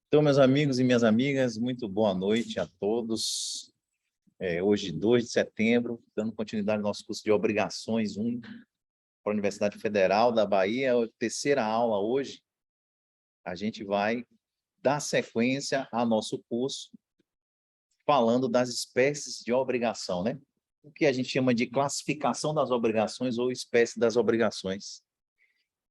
Então, meus amigos e minhas amigas, muito boa noite a todos. Hoje, 2 de setembro, dando continuidade ao nosso curso de Obrigações 1 para a Universidade Federal da Bahia, a terceira aula hoje. A gente vai dar sequência ao nosso curso, falando das espécies de obrigação, né? O que a gente chama de classificação das obrigações ou espécie das obrigações,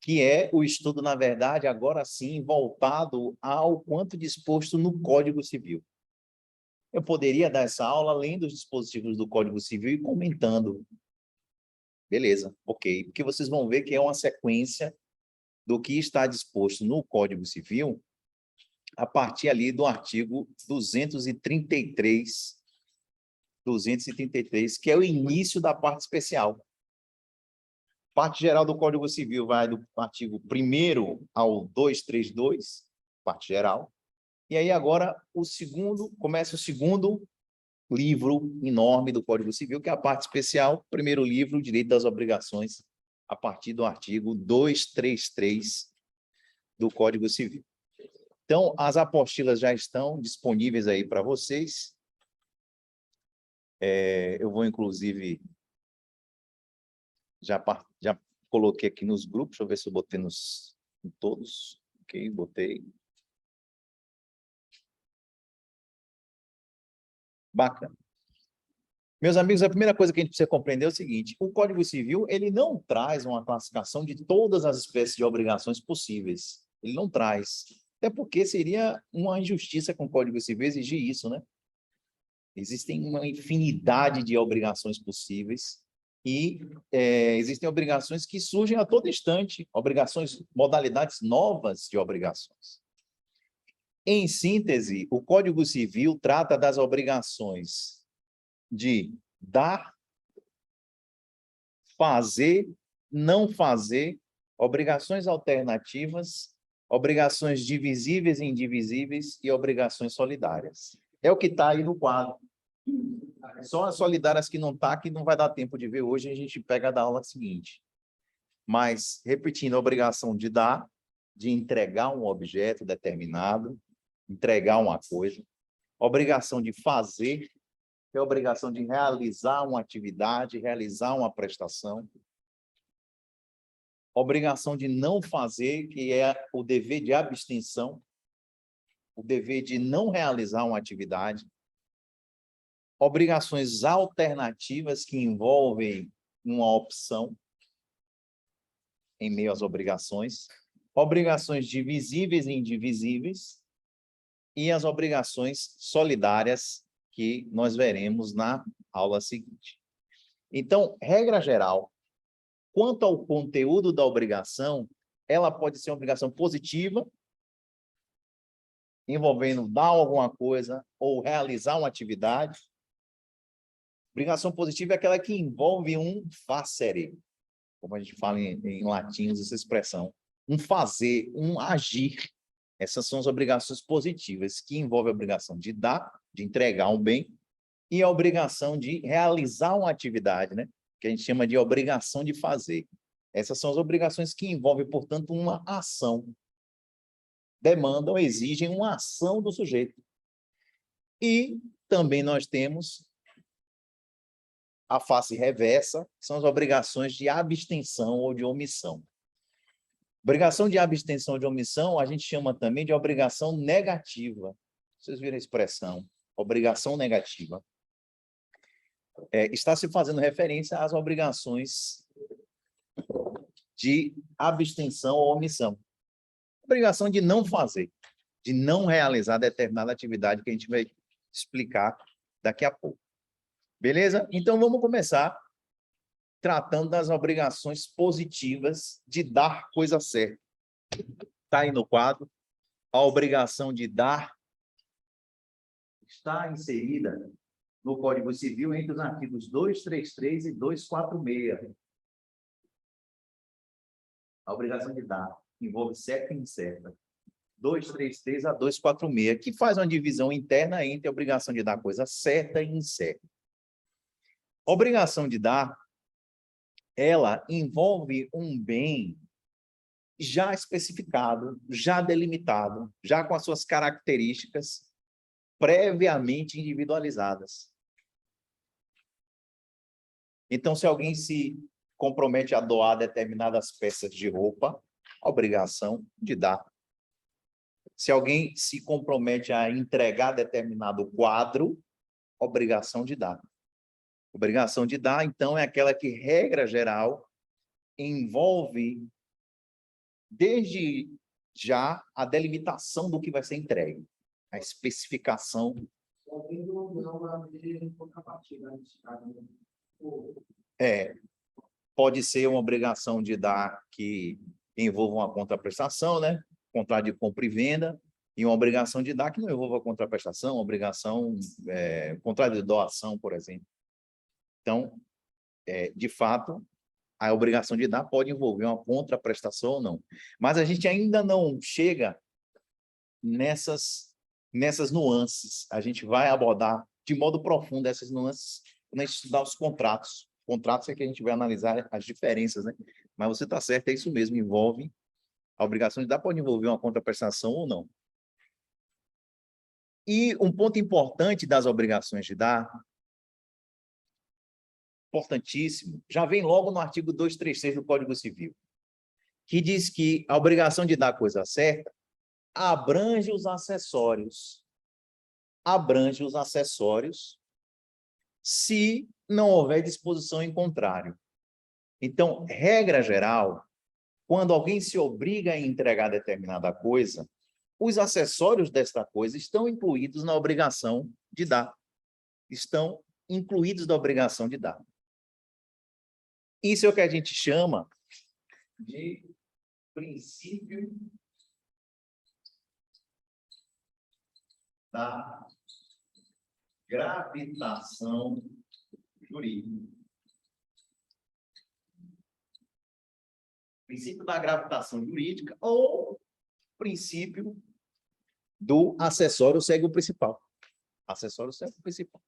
que é o estudo, na verdade, agora sim, voltado ao quanto disposto no Código Civil. Eu poderia dar essa aula lendo os dispositivos do Código Civil e comentando. Beleza, ok. Porque vocês vão ver que é uma sequência do que está disposto no Código Civil a partir ali do artigo 233, que é o início da parte especial. Parte geral do Código Civil vai do artigo 1º ao 232, parte geral. E aí agora começa o segundo livro enorme do Código Civil, que é a parte especial, primeiro livro, Direito das Obrigações, a partir do artigo 233 do Código Civil. Então, as apostilas já estão disponíveis aí para vocês. Eu vou, inclusive, já coloquei aqui nos grupos, deixa eu ver se eu botei em todos. Ok, botei. Bacana. Meus amigos, a primeira coisa que a gente precisa compreender é o seguinte: o Código Civil ele não traz uma classificação de todas as espécies de obrigações possíveis. Ele não traz. Até porque seria uma injustiça com o Código Civil exigir isso, né? Existem uma infinidade de obrigações possíveis e existem obrigações que surgem a todo instante, modalidades novas de obrigações. Em síntese, o Código Civil trata das obrigações de dar, fazer, não fazer, obrigações alternativas, obrigações divisíveis e indivisíveis e obrigações solidárias. É o que está aí no quadro. Só as solidárias que não está, que não vai dar tempo de ver hoje, a gente pega da aula seguinte. Mas, repetindo, a obrigação de dar, de entregar um objeto determinado, entregar uma coisa, obrigação de fazer, é a obrigação de realizar uma atividade, realizar uma prestação. Obrigação de não fazer, que é o dever de abstenção, o dever de não realizar uma atividade. Obrigações alternativas que envolvem uma opção em meio às obrigações. Obrigações divisíveis e indivisíveis. E as obrigações solidárias, que nós veremos na aula seguinte. Então, regra geral, quanto ao conteúdo da obrigação, ela pode ser uma obrigação positiva, envolvendo dar alguma coisa ou realizar uma atividade. Obrigação positiva é aquela que envolve um facere, como a gente fala em latim, essa expressão. Um fazer, um agir. Essas são as obrigações positivas, que envolvem a obrigação de dar, de entregar um bem, e a obrigação de realizar uma atividade, né? Que a gente chama de obrigação de fazer. Essas são as obrigações que envolvem, portanto, uma ação. Demandam, exigem uma ação do sujeito. E também nós temos a face reversa, que são as obrigações de abstenção ou de omissão. Obrigação de abstenção ou de omissão, a gente chama também de obrigação negativa. Vocês viram a expressão, obrigação negativa. Está se fazendo referência às obrigações de abstenção ou omissão. Obrigação de não fazer, de não realizar determinada atividade que a gente vai explicar daqui a pouco. Beleza? Então, vamos começar tratando das obrigações positivas de dar coisa certa. Está aí no quadro. A obrigação de dar está inserida no Código Civil entre os artigos 233 e 246. A obrigação de dar envolve certa e incerta. 233 a 246, que faz uma divisão interna entre a obrigação de dar coisa certa e incerta. A obrigação de dar, ela envolve um bem já especificado, já delimitado, já com as suas características previamente individualizadas. Então, se alguém se compromete a doar determinadas peças de roupa, obrigação de dar. Se alguém se compromete a entregar determinado quadro, obrigação de dar. Obrigação de dar, então, é aquela que, regra geral, envolve desde já a delimitação do que vai ser entregue, a especificação. Pode ser uma obrigação de dar que envolva uma contraprestação, né? Contrato de compra e venda, e uma obrigação de dar que não envolva contraprestação, obrigação, contrato de doação, por exemplo. Então, de fato, a obrigação de dar pode envolver uma contraprestação ou não. Mas a gente ainda não chega nessas nuances. A gente vai abordar de modo profundo essas nuances quando a gente estudar os contratos. Contratos é que a gente vai analisar as diferenças, né? Mas você está certo, é isso mesmo, envolve a obrigação de dar, pode envolver uma contraprestação ou não. E um ponto importante das obrigações de dar, importantíssimo, já vem logo no artigo 236 do Código Civil, que diz que a obrigação de dar a coisa certa abrange os acessórios. Abrange os acessórios se não houver disposição em contrário. Então, regra geral, quando alguém se obriga a entregar determinada coisa, os acessórios desta coisa estão incluídos na obrigação de dar. Estão incluídos na obrigação de dar. Isso é o que a gente chama de princípio da gravitação jurídica. Princípio da gravitação jurídica ou princípio do acessório segue o principal. Acessório segue o principal.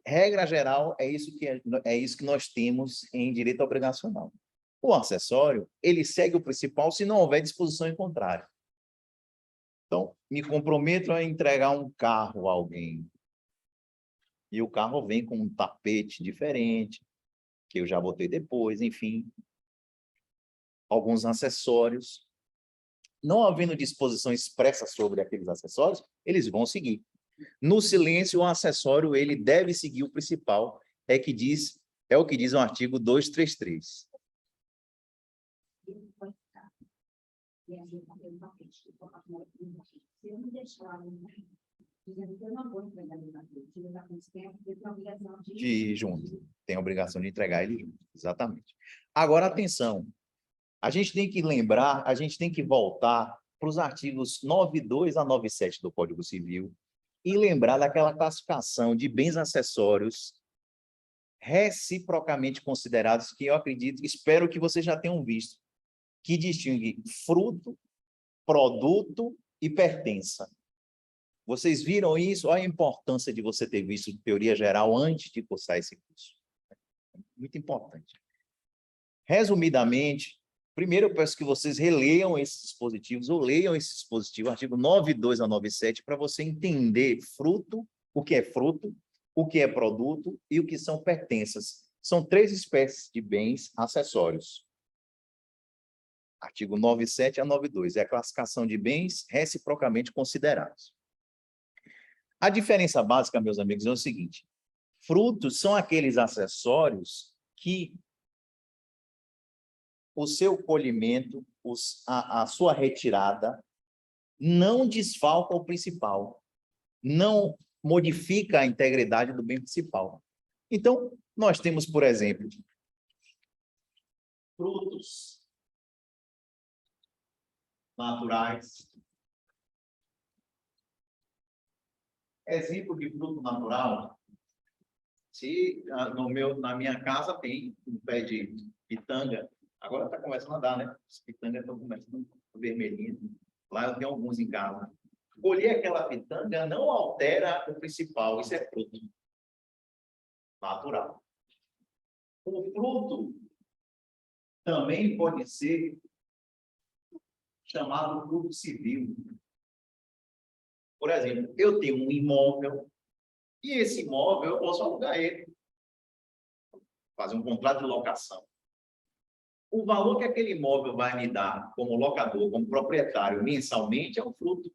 Regra geral, é isso que nós temos em direito obrigacional. O acessório, ele segue o principal se não houver disposição em contrário. Então, me comprometo a entregar um carro a alguém. E o carro vem com um tapete diferente, que eu já botei depois, enfim. Alguns acessórios. Não havendo disposição expressa sobre aqueles acessórios, eles vão seguir. No silêncio, o acessório ele deve seguir o principal, é o que diz o artigo 233. De junto. Tem a obrigação de entregar ele junto, exatamente. Agora, atenção. A gente tem que lembrar, a gente tem que voltar para os artigos 92 a 97 do Código Civil e lembrar daquela classificação de bens acessórios reciprocamente considerados, que eu acredito, espero que vocês já tenham visto, que distingue fruto, produto e pertença. Vocês viram isso? Olha a importância de você ter visto teoria geral antes de cursar esse curso. Muito importante. Resumidamente, primeiro eu peço que vocês releiam esses dispositivos, ou leiam esse dispositivo, artigo 92 a 97, para você entender fruto, o que é produto e o que são pertenças. São 3 espécies de bens acessórios. Artigo 97 a 92, é a classificação de bens reciprocamente considerados. A diferença básica, meus amigos, é o seguinte: frutos são aqueles acessórios que o seu colhimento, a sua retirada, não desfalca o principal, não modifica a integridade do bem principal. Então, nós temos, por exemplo, frutos naturais. Exemplo de fruto natural, se na minha casa tem um pé de pitanga, agora está começando a dar, né? As pitangas estão começando a vermelhinha. Lá eu tenho alguns em casa. Colher aquela pitanga não altera o principal, isso é fruto natural. O fruto também pode ser chamado fruto civil. Por exemplo, eu tenho um imóvel e esse imóvel eu posso alugar ele, fazer um contrato de locação. O valor que aquele imóvel vai me dar como locador, como proprietário, mensalmente, é um fruto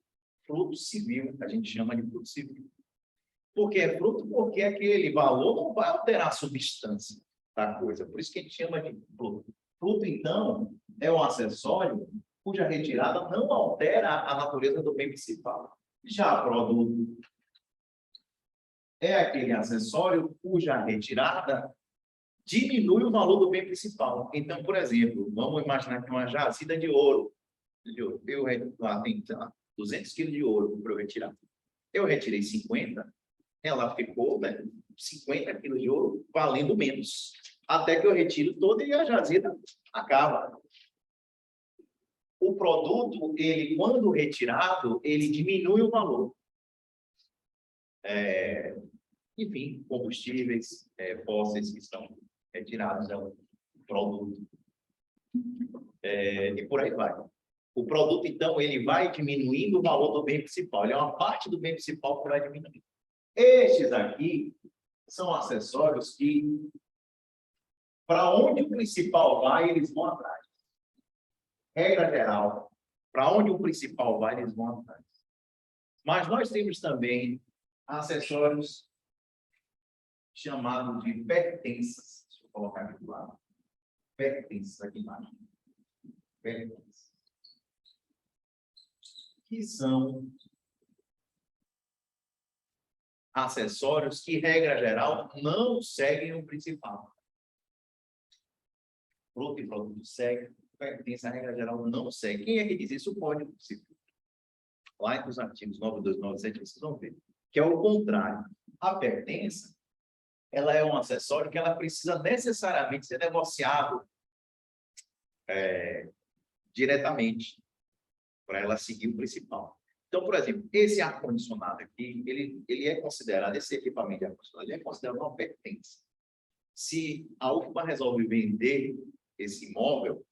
civil, a gente chama de fruto civil. Por que é fruto? Porque aquele valor não vai alterar a substância da coisa, por isso que a gente chama de fruto. Fruto, então, é um acessório cuja retirada não altera a natureza do bem principal. Já produto é aquele acessório cuja retirada diminui o valor do bem principal. Então, por exemplo, vamos imaginar que uma jazida de ouro. Eu tenho 200 quilos de ouro para eu retirar. Eu retirei 50, ela ficou 50 quilos de ouro valendo menos. Até que eu retiro toda e a jazida acaba. O produto, ele, quando retirado, ele diminui o valor. Enfim, combustíveis fósseis que estão retirados é um produto. E por aí vai. O produto, então, ele vai diminuindo o valor do bem principal. Ele é uma parte do bem principal que vai diminuindo. Estes aqui são acessórios que, para onde o principal vai, eles vão atrás. Regra geral, para onde o principal vai, eles vão atrás. Mas nós temos também acessórios chamados de pertenças. Deixa eu colocar aqui do lado. Pertenças aqui embaixo. Pertenças. Que são acessórios que, regra geral, não seguem o principal. Fruto e produto segue, pertence, a regra geral não segue. Quem é que diz isso? O Código Civil. Lá entre os artigos 92 e 97, vocês vão ver. Que é o contrário. A pertença, ela é um acessório que ela precisa necessariamente ser negociado diretamente para ela seguir o principal. Então, por exemplo, esse ar-condicionado aqui, ele é considerado, esse equipamento de ar-condicionado, ele é considerado uma pertença. Se a UFBA resolve vender esse imóvel,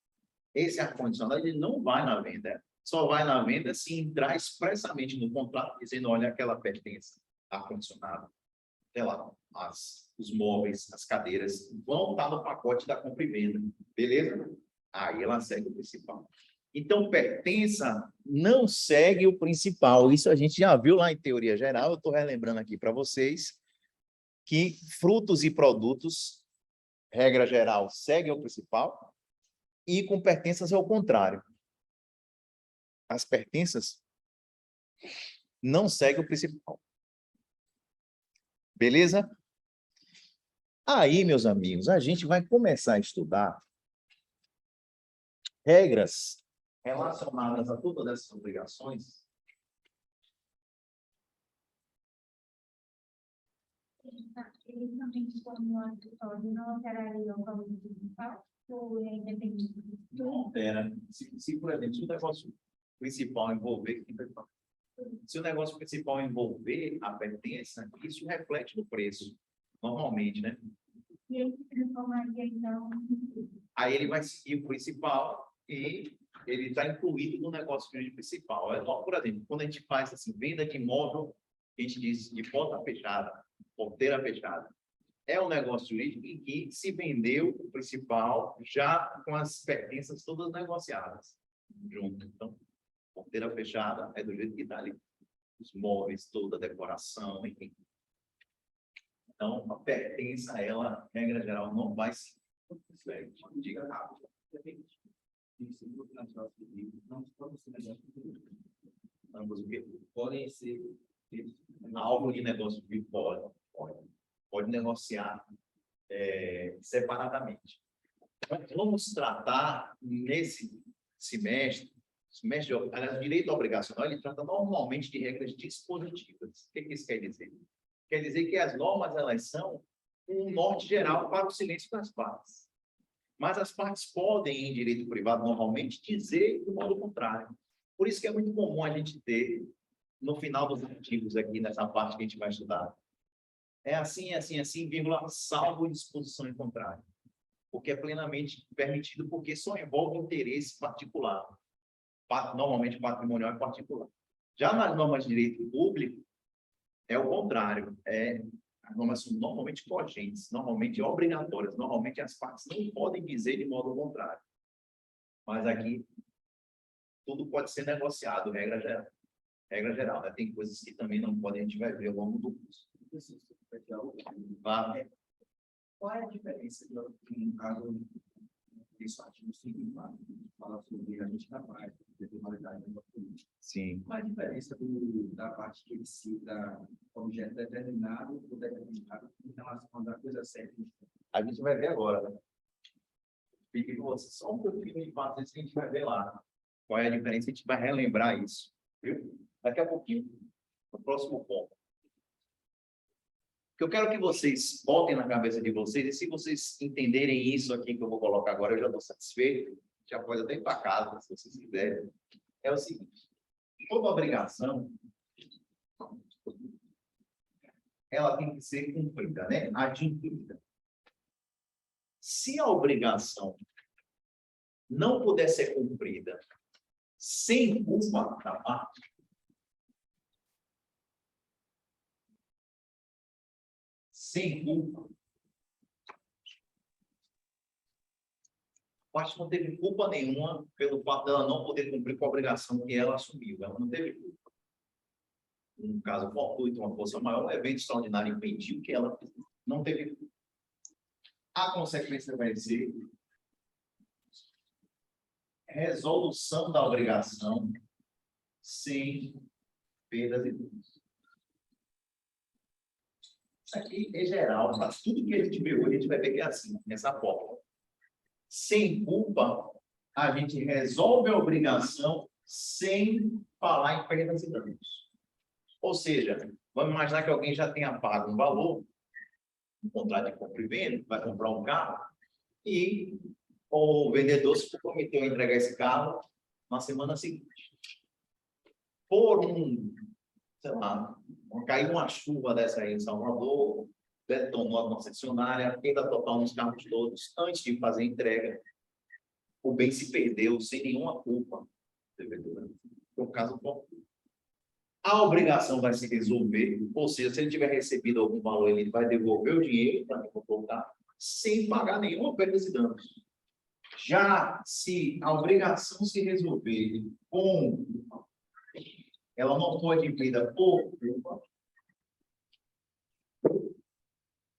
esse ar-condicionado ele não vai na venda. Só vai na venda se entrar expressamente no contrato, dizendo, olha, aquela pertença, ar-condicionado, sei lá, os móveis, as cadeiras, vão estar no pacote da compra e venda. Beleza? Aí ela segue o principal. Então, pertença não segue o principal. Isso a gente já viu lá em teoria geral. Eu estou relembrando aqui para vocês que frutos e produtos, regra geral, seguem o principal e com pertenças é o contrário. As pertenças não seguem o principal. Beleza? Aí, meus amigos, a gente vai começar a estudar regras relacionadas a todas essas obrigações. Eles também estão no acessório, não alteraria o valor do principal? Ou é independente? Não altera. Se, por exemplo, se o negócio principal envolver... Se o negócio principal envolver a pertença, isso reflete no preço, normalmente, né? E ele se transformaria, então... Aí ele vai seguir o principal e ele está incluído no negócio principal. Por exemplo, quando a gente faz assim, venda de imóvel, a gente diz de porta fechada, porteira fechada. É um negócio jurídico em que se vendeu o principal já com as pertenças todas negociadas junto. Então, porteira fechada é do jeito que está ali. Os móveis, toda a decoração, enfim. Então, a pertença, ela, regra geral, não vai se... Diga rápido. Ambos o quê? Podem ser algo de negócio que pode negociar separadamente. Vamos tratar nesse semestre aliás, direito obrigacional, ele trata normalmente de regras dispositivas. O que isso quer dizer? Quer dizer que as normas, elas são um norte geral para o silêncio das partes. Mas as partes podem, em direito privado, normalmente, dizer do modo contrário. Por isso que é muito comum a gente ter, no final dos artigos aqui, nessa parte que a gente vai estudar, é assim, vírgula, salvo disposição em contrário. Porque é plenamente permitido, porque só envolve interesse particular. normalmente patrimonial e particular. Já nas normas de direito público, é o contrário. As normas são normalmente cogentes, normalmente obrigatórias, normalmente as partes não podem dizer de modo contrário. Mas aqui, tudo pode ser negociado, regra geral. Regra geral, né? Tem coisas que também não podem, a gente vai ver ao longo do curso. Qual é a diferença no caso desse artigo 54, que fala sobre a gente capaz de personalidade da política? Sim. Qual é a diferença da parte que ele cita objeto determinado ou determinado em relação à coisa certa? A gente vai ver agora, né? Fique com você só um pouquinho de paciência, a gente vai ver lá. Qual é a diferença? A gente vai relembrar isso. Viu? Daqui a pouquinho, no próximo ponto. Que eu quero que vocês botem na cabeça de vocês, e se vocês entenderem isso aqui que eu vou colocar agora, eu já estou satisfeito, já pode até ir para casa, se vocês quiserem. É o seguinte, toda obrigação, ela tem que ser cumprida, né? Adimplida. Se a obrigação não puder ser cumprida sem culpa da parte, sem culpa, a parte não teve culpa nenhuma pelo fato dela não poder cumprir com a obrigação que ela assumiu. Ela não teve culpa. Um caso fortuito, uma força maior, um evento extraordinário impediu que ela não teve culpa. A consequência vai ser resolução da obrigação sem perdas e danos. Isso aqui é geral, mas tudo que a gente vê hoje, a gente vai ver que é assim, nessa forma. Sem culpa, a gente resolve a obrigação sem falar em perdas e danos. Ou seja, vamos imaginar que alguém já tenha pago um valor, um contrato de compra e venda, vai comprar um carro, e o vendedor se comprometeu a entregar esse carro na semana seguinte. Por sei lá, caiu uma chuva dessa aí em Salvador, detonou a concessionária, perda total nos carros todos, antes de fazer a entrega, o bem se perdeu sem nenhuma culpa. Foi um caso fortuito. A obrigação vai se resolver, ou seja, se ele tiver recebido algum valor, ele vai devolver o dinheiro para voltar, sem pagar nenhuma perda e danos. Já se a obrigação se resolver com ela não foi adquirida por culpa,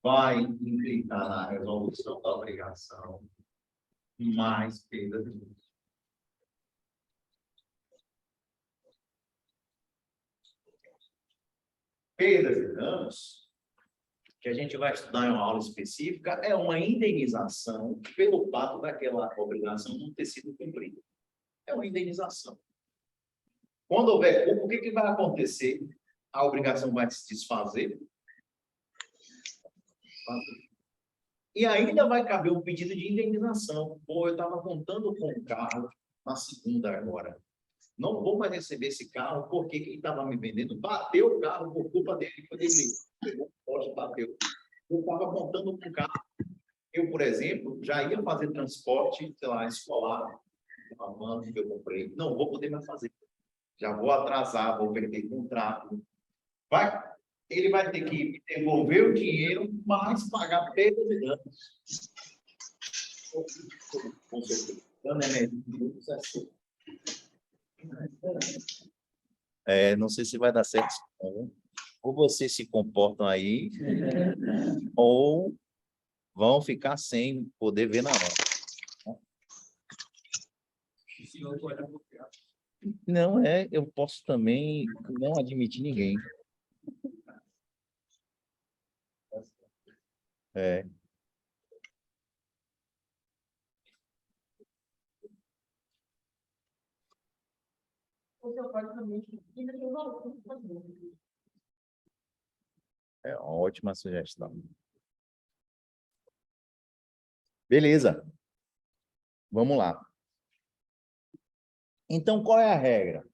vai implicar na resolução da obrigação mais perda de danos. Perdas e danos, que a gente vai estudar em uma aula específica, é uma indenização pelo fato daquela obrigação não ter sido cumprida. É uma indenização. Quando houver culpa, o que vai acontecer? A obrigação vai se desfazer. E ainda vai caber um pedido de indenização. Pô, eu estava contando com o carro na segunda agora. Não vou mais receber esse carro porque quem estava me vendendo bateu o carro por culpa dele. Bateu. Eu estava contando com o carro. Eu, por exemplo, já ia fazer transporte, sei lá, escolar, uma van que eu comprei. Não vou poder mais fazer. Já vou atrasar, vou perder contrato. Ele vai ter que devolver o dinheiro, mas pagar perdas e danos. Com certeza. Não sei se vai dar certo. Ou vocês se comportam aí, ou vão ficar sem poder ver na hora. Não eu posso também não admitir ninguém. É uma ótima sugestão. Beleza. Vamos lá. Então, qual é a regra?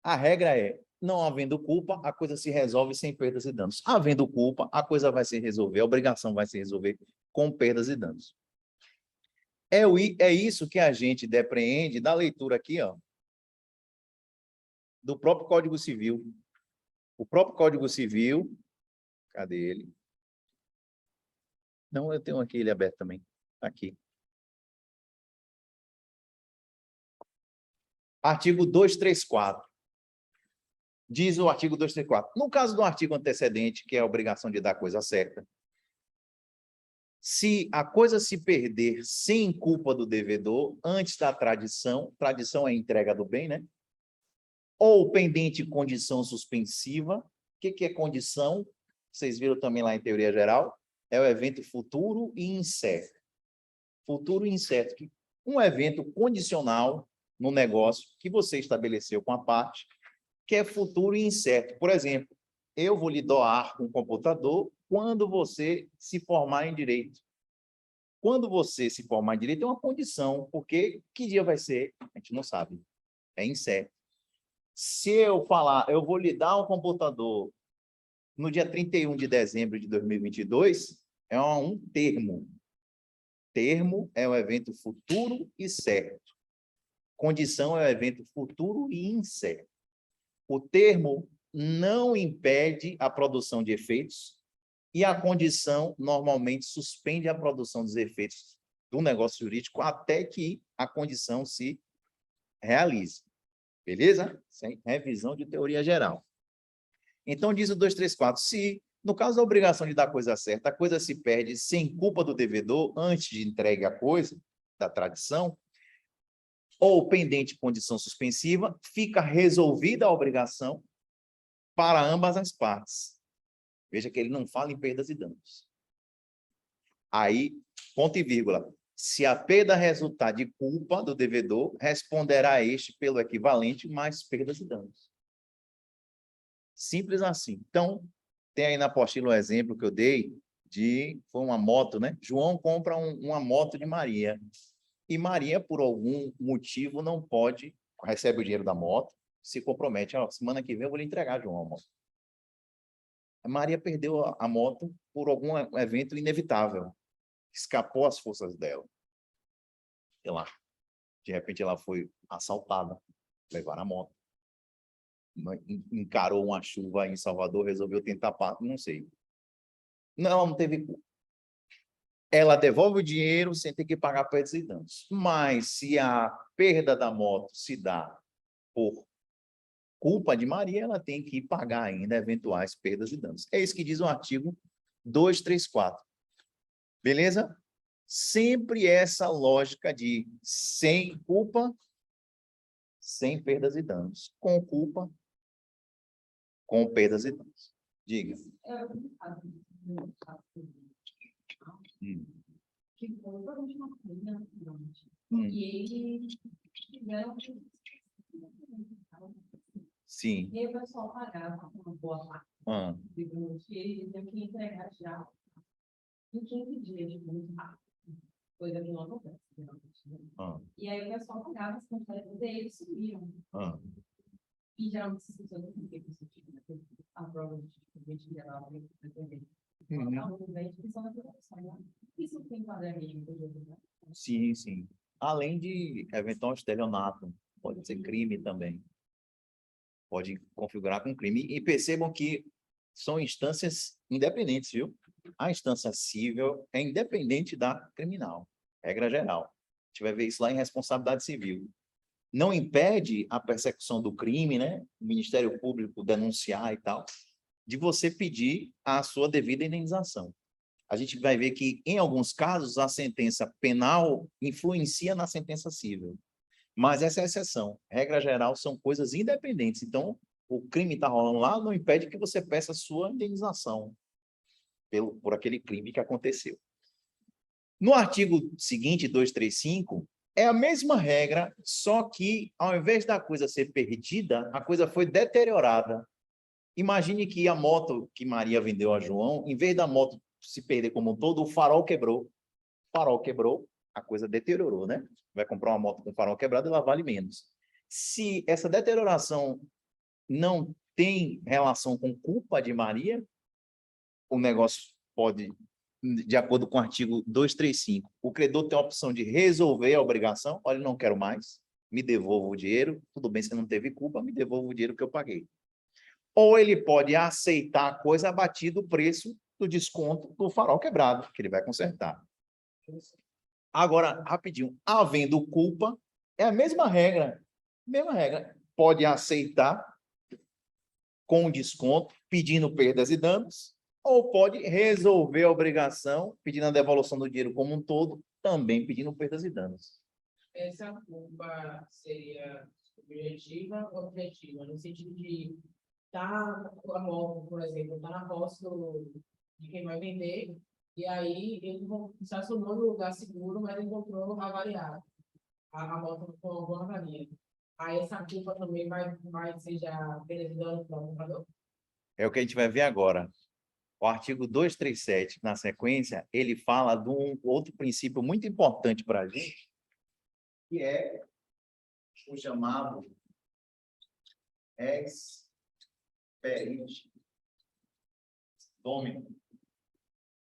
A regra é, não havendo culpa, a coisa se resolve sem perdas e danos. Havendo culpa, a coisa vai se resolver, a obrigação vai se resolver com perdas e danos. É isso que a gente depreende da leitura aqui, ó, do próprio Código Civil. O próprio Código Civil, cadê ele? Não, eu tenho aqui ele aberto também. Tá aqui. Artigo 234. Diz o artigo 234. No caso do artigo antecedente, que é a obrigação de dar a coisa certa, se a coisa se perder sem culpa do devedor, antes da tradição é a entrega do bem, né? Ou pendente condição suspensiva. O que é condição? Vocês viram também lá em teoria geral? É o evento futuro e incerto. Futuro e incerto. Um evento condicional no negócio que você estabeleceu com a parte, que é futuro e incerto. Por exemplo, eu vou lhe doar um computador quando você se formar em direito. Quando você se formar em direito, é uma condição, porque que dia vai ser? A gente não sabe. É incerto. Se eu falar, eu vou lhe dar um computador no dia 31 de dezembro de 2022, é um termo. Termo é um evento futuro e certo. Condição é um evento futuro e incerto. O termo não impede a produção de efeitos e a condição normalmente suspende a produção dos efeitos do negócio jurídico até que a condição se realize. Beleza? Sem revisão de teoria geral. Então, diz o 234, se, no caso da obrigação de dar a coisa certa, a coisa se perde sem culpa do devedor antes de entregue a coisa, da tradição, ou pendente condição suspensiva, fica resolvida a obrigação para ambas as partes. Veja que ele não fala em perdas e danos. Aí, ponto e vírgula. Se a perda resultar de culpa do devedor, responderá este pelo equivalente mais perdas e danos. Simples assim. Então, tem aí na apostila o exemplo que eu dei foi uma moto, né? João compra uma moto de Maria. E Maria, por algum motivo, não pode, recebe o dinheiro da moto, se compromete, semana que vem eu vou lhe entregar, João, a moto. A Maria perdeu a moto por algum evento inevitável. Escapou às forças dela. Sei lá. De repente ela foi assaltada, levaram a moto. Encarou uma chuva em Salvador, resolveu tentar, não sei. Não, não teve culpa. Ela devolve o dinheiro sem ter que pagar perdas e danos. Mas se a perda da moto se dá por culpa de Maria, ela tem que pagar ainda eventuais perdas e danos. É isso que diz o artigo 234. Beleza? Sempre essa lógica de sem culpa, sem perdas e danos. Com culpa, com perdas e danos. Diga. Que foi totalmente uma coisa grande. E eles tiveram que... Sim. E aí o pessoal pagava uma boa parte. Segundo eles tinham que entregar já em 15 dias, muito rápido. Coisa que não acontece. E aí o pessoal pagava as quantidades deles subiram. E geralmente se funciona com o que você tinha, a prova de geral, também. Isso tem enquadramento. Sim, sim. Além de eventual estelionato, pode ser crime também. Pode configurar com crime. E percebam que são instâncias independentes, viu? A instância civil é independente da criminal, regra geral. A gente vai ver isso lá em responsabilidade civil. Não impede a persecução do crime, né? O Ministério Público denunciar e tal, de você pedir a sua devida indenização. A gente vai ver que, em alguns casos, a sentença penal influencia na sentença civil. Mas essa é a exceção. Regra geral, são coisas independentes. Então, o crime está rolando lá, não impede que você peça a sua indenização por aquele crime que aconteceu. No artigo seguinte, 235, é a mesma regra, só que, ao invés da coisa ser perdida, a coisa foi deteriorada. Imagine que a moto que Maria vendeu a João, em vez da moto se perder como um todo, o farol quebrou. O farol quebrou, a coisa deteriorou, né? Vai comprar uma moto com farol quebrado, ela vale menos. Se essa deterioração não tem relação com culpa de Maria, o negócio pode, de acordo com o artigo 235, o credor tem a opção de resolver a obrigação, olha, não quero mais, me devolva o dinheiro, tudo bem, você não teve culpa, me devolva o dinheiro que eu paguei. Ou ele pode aceitar a coisa abatido o preço do desconto do farol quebrado, que ele vai consertar. Agora, rapidinho, havendo culpa, é a mesma regra. Mesma regra. Pode aceitar com desconto, pedindo perdas e danos, ou pode resolver a obrigação, pedindo a devolução do dinheiro como um todo, também pedindo perdas e danos. Essa culpa seria subjetiva ou objetiva? No sentido de estar a moto, por exemplo, está na posse de quem vai vender, e aí ele estacionou no lugar seguro, mas encontrou avariado a moto com alguma avaria. Aí essa culpa também vai seja dano para o comprador? É o que a gente vai ver agora. O artigo 237, na sequência, ele fala de um outro princípio muito importante para a gente, que é o chamado ex perit domino. O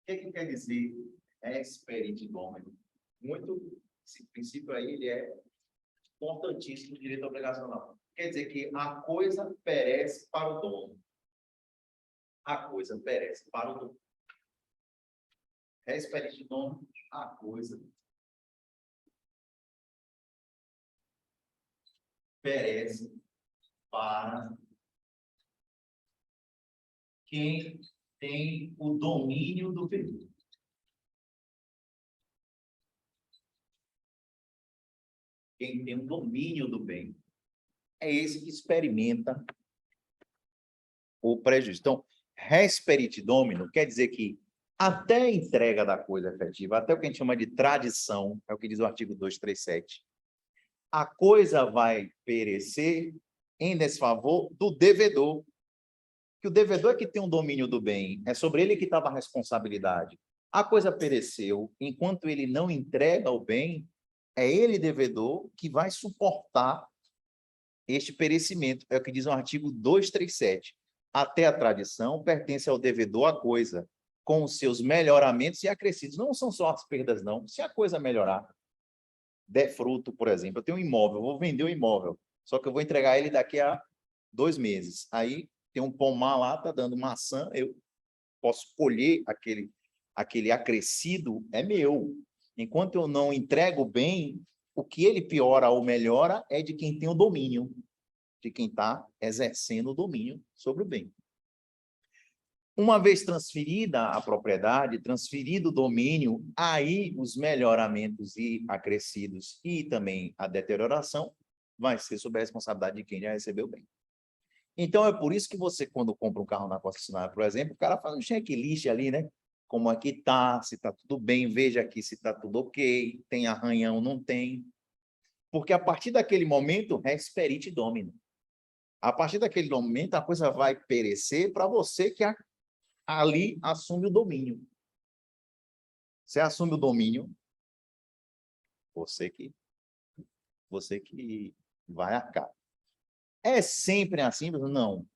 que quer dizer ex perit domino? Esse princípio aí, ele é importantíssimo no direito obrigacional. Quer dizer que a coisa perece para o dono. A coisa perece para o dono. Ex perit domino, a coisa perece para quem tem o domínio do bem. Quem tem o domínio do bem é esse que experimenta o prejuízo. Então, res perit domino quer dizer que até a entrega da coisa efetiva, até o que a gente chama de tradição, é o que diz o artigo 237, a coisa vai perecer em desfavor do devedor. Que o devedor é que tem o domínio do bem, é sobre ele que estava a responsabilidade. A coisa pereceu, enquanto ele não entrega o bem, é ele, devedor, que vai suportar este perecimento. É o que diz o artigo 237. Até a tradição pertence ao devedor a coisa, com os seus melhoramentos e acrescidos. Não são só as perdas, não. Se a coisa melhorar, der fruto, por exemplo, eu tenho um imóvel, eu vou vender o imóvel, só que eu vou entregar ele daqui a 2 meses. Aí tem um pomar lá, está dando maçã, eu posso colher aquele acrescido, é meu. Enquanto eu não entrego bem, o que ele piora ou melhora é de quem tem o domínio, de quem está exercendo o domínio sobre o bem. Uma vez transferida a propriedade, transferido o domínio, aí os melhoramentos e acrescidos e também a deterioração vai ser sob a responsabilidade de quem já recebeu o bem. Então, é por isso que você, quando compra um carro na concessionária, por exemplo, o cara faz um checklist ali, né? Como aqui está, se está tudo bem, veja aqui se está tudo ok, tem arranhão, não tem. Porque a partir daquele momento, res perit domino. A partir daquele momento, a coisa vai perecer para você que ali assume o domínio. Você assume o domínio, você que vai arcar. É sempre assim? Não.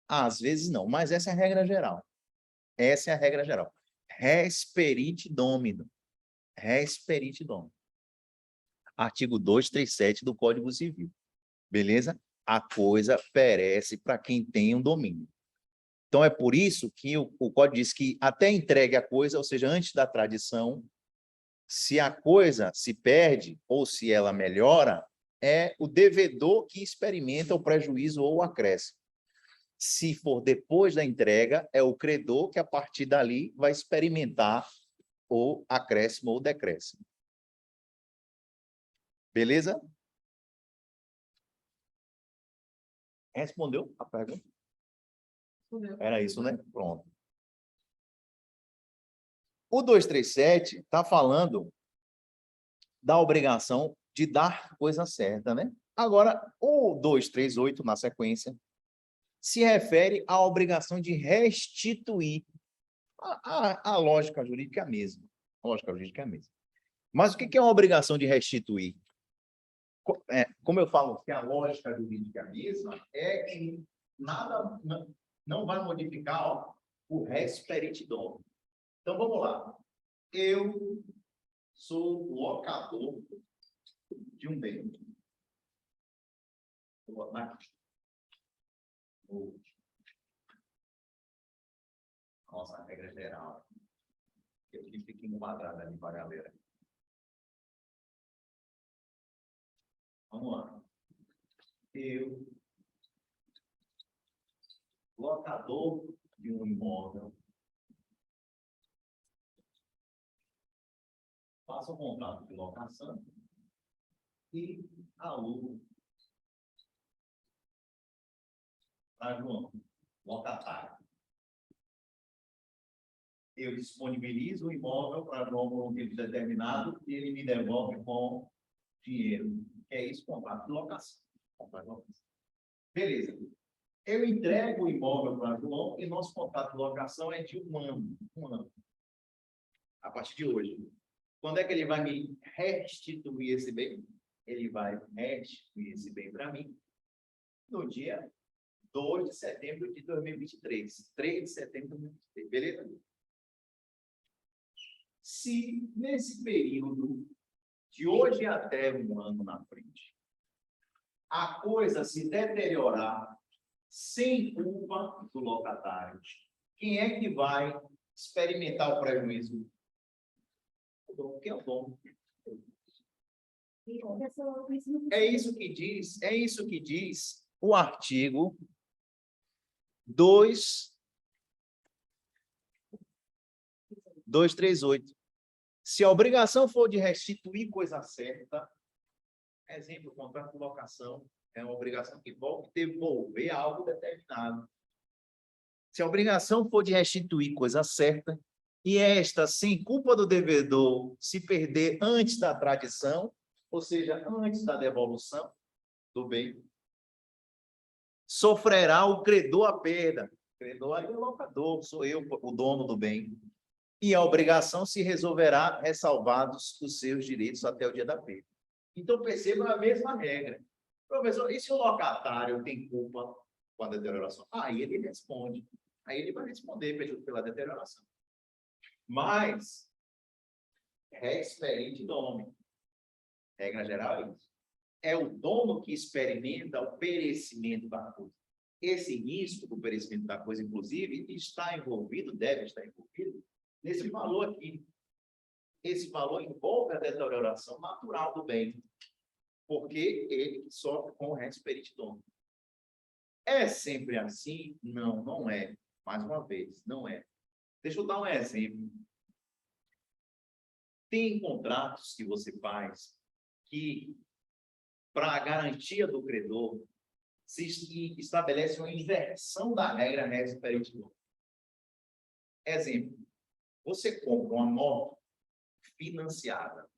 Às vezes não, mas essa é a regra geral. Essa é a regra geral. Res perit domino. Res perit domino. Artigo 237 do Código Civil. Beleza? A coisa perece para quem tem um domínio. Então, é por isso que o Código diz que até entregue a coisa, ou seja, antes da tradição, se a coisa se perde ou se ela melhora, é o devedor que experimenta o prejuízo ou o acréscimo. Se for depois da entrega, é o credor que, a partir dali, vai experimentar o acréscimo ou decréscimo. Beleza? Respondeu a pergunta? Era isso, né? Pronto. O 237 está falando da obrigação de dar coisa certa, né? Agora, o 238, na sequência, se refere à obrigação de restituir. A lógica jurídica é a mesma. A lógica jurídica é a mesma. Mas o que é uma obrigação de restituir? Como eu falo que a lógica jurídica é a mesma, é que nada não vai modificar o res perit domino. Então, vamos lá. Eu sou locador de um bem. Vou botar aqui. Nossa regra geral. Que aqui fica enquadrada ali para a galera. Vamos lá. Eu, locador de um imóvel, faço um contrato de locação e alugo para João, locatário. Eu disponibilizo o imóvel para João por um tempo determinado e ele me devolve com dinheiro. Que é isso, contrato de locação. Beleza. Eu entrego o imóvel para João e nosso contrato de locação é de 1 ano. 1 ano. A partir de hoje. Quando é que ele vai me restituir esse bem? Ele vai restituir esse bem para mim no dia 2 de setembro de 2023. 3 de setembro de 2023. Beleza? Se nesse período de hoje até 1 ano na frente, a coisa se deteriorar sem culpa do locatário, quem é que vai experimentar o prejuízo? O dono, que é o dono. É isso que diz o artigo 238. Se a obrigação for de restituir coisa certa, exemplo, contrato de locação é uma obrigação que envolve devolver algo determinado. Se a obrigação for de restituir coisa certa, e esta, sem culpa do devedor, se perder antes da tradição, ou seja, antes da devolução do bem, sofrerá o credor a perda. O credor aí é o locador, sou eu, o dono do bem. E a obrigação se resolverá ressalvados os seus direitos até o dia da perda. Então, perceba a mesma regra. Professor, e se o locatário tem culpa com a deterioração? Aí ele responde. Aí ele vai responder pela deterioração. Mas, res perente dono. Regra geral é isso. É o dono que experimenta o perecimento da coisa. Esse risco do perecimento da coisa, inclusive, está envolvido, deve estar envolvido, nesse valor aqui. Esse valor envolve a deterioração natural do bem, porque ele sofre com o res perente dono. É sempre assim? Não, não é. Mais uma vez, não é. Deixa eu dar um exemplo. Tem contratos que você faz que, para a garantia do credor, se estabelece uma inversão da regra res perente dono. Exemplo. Você compra uma moto financiada.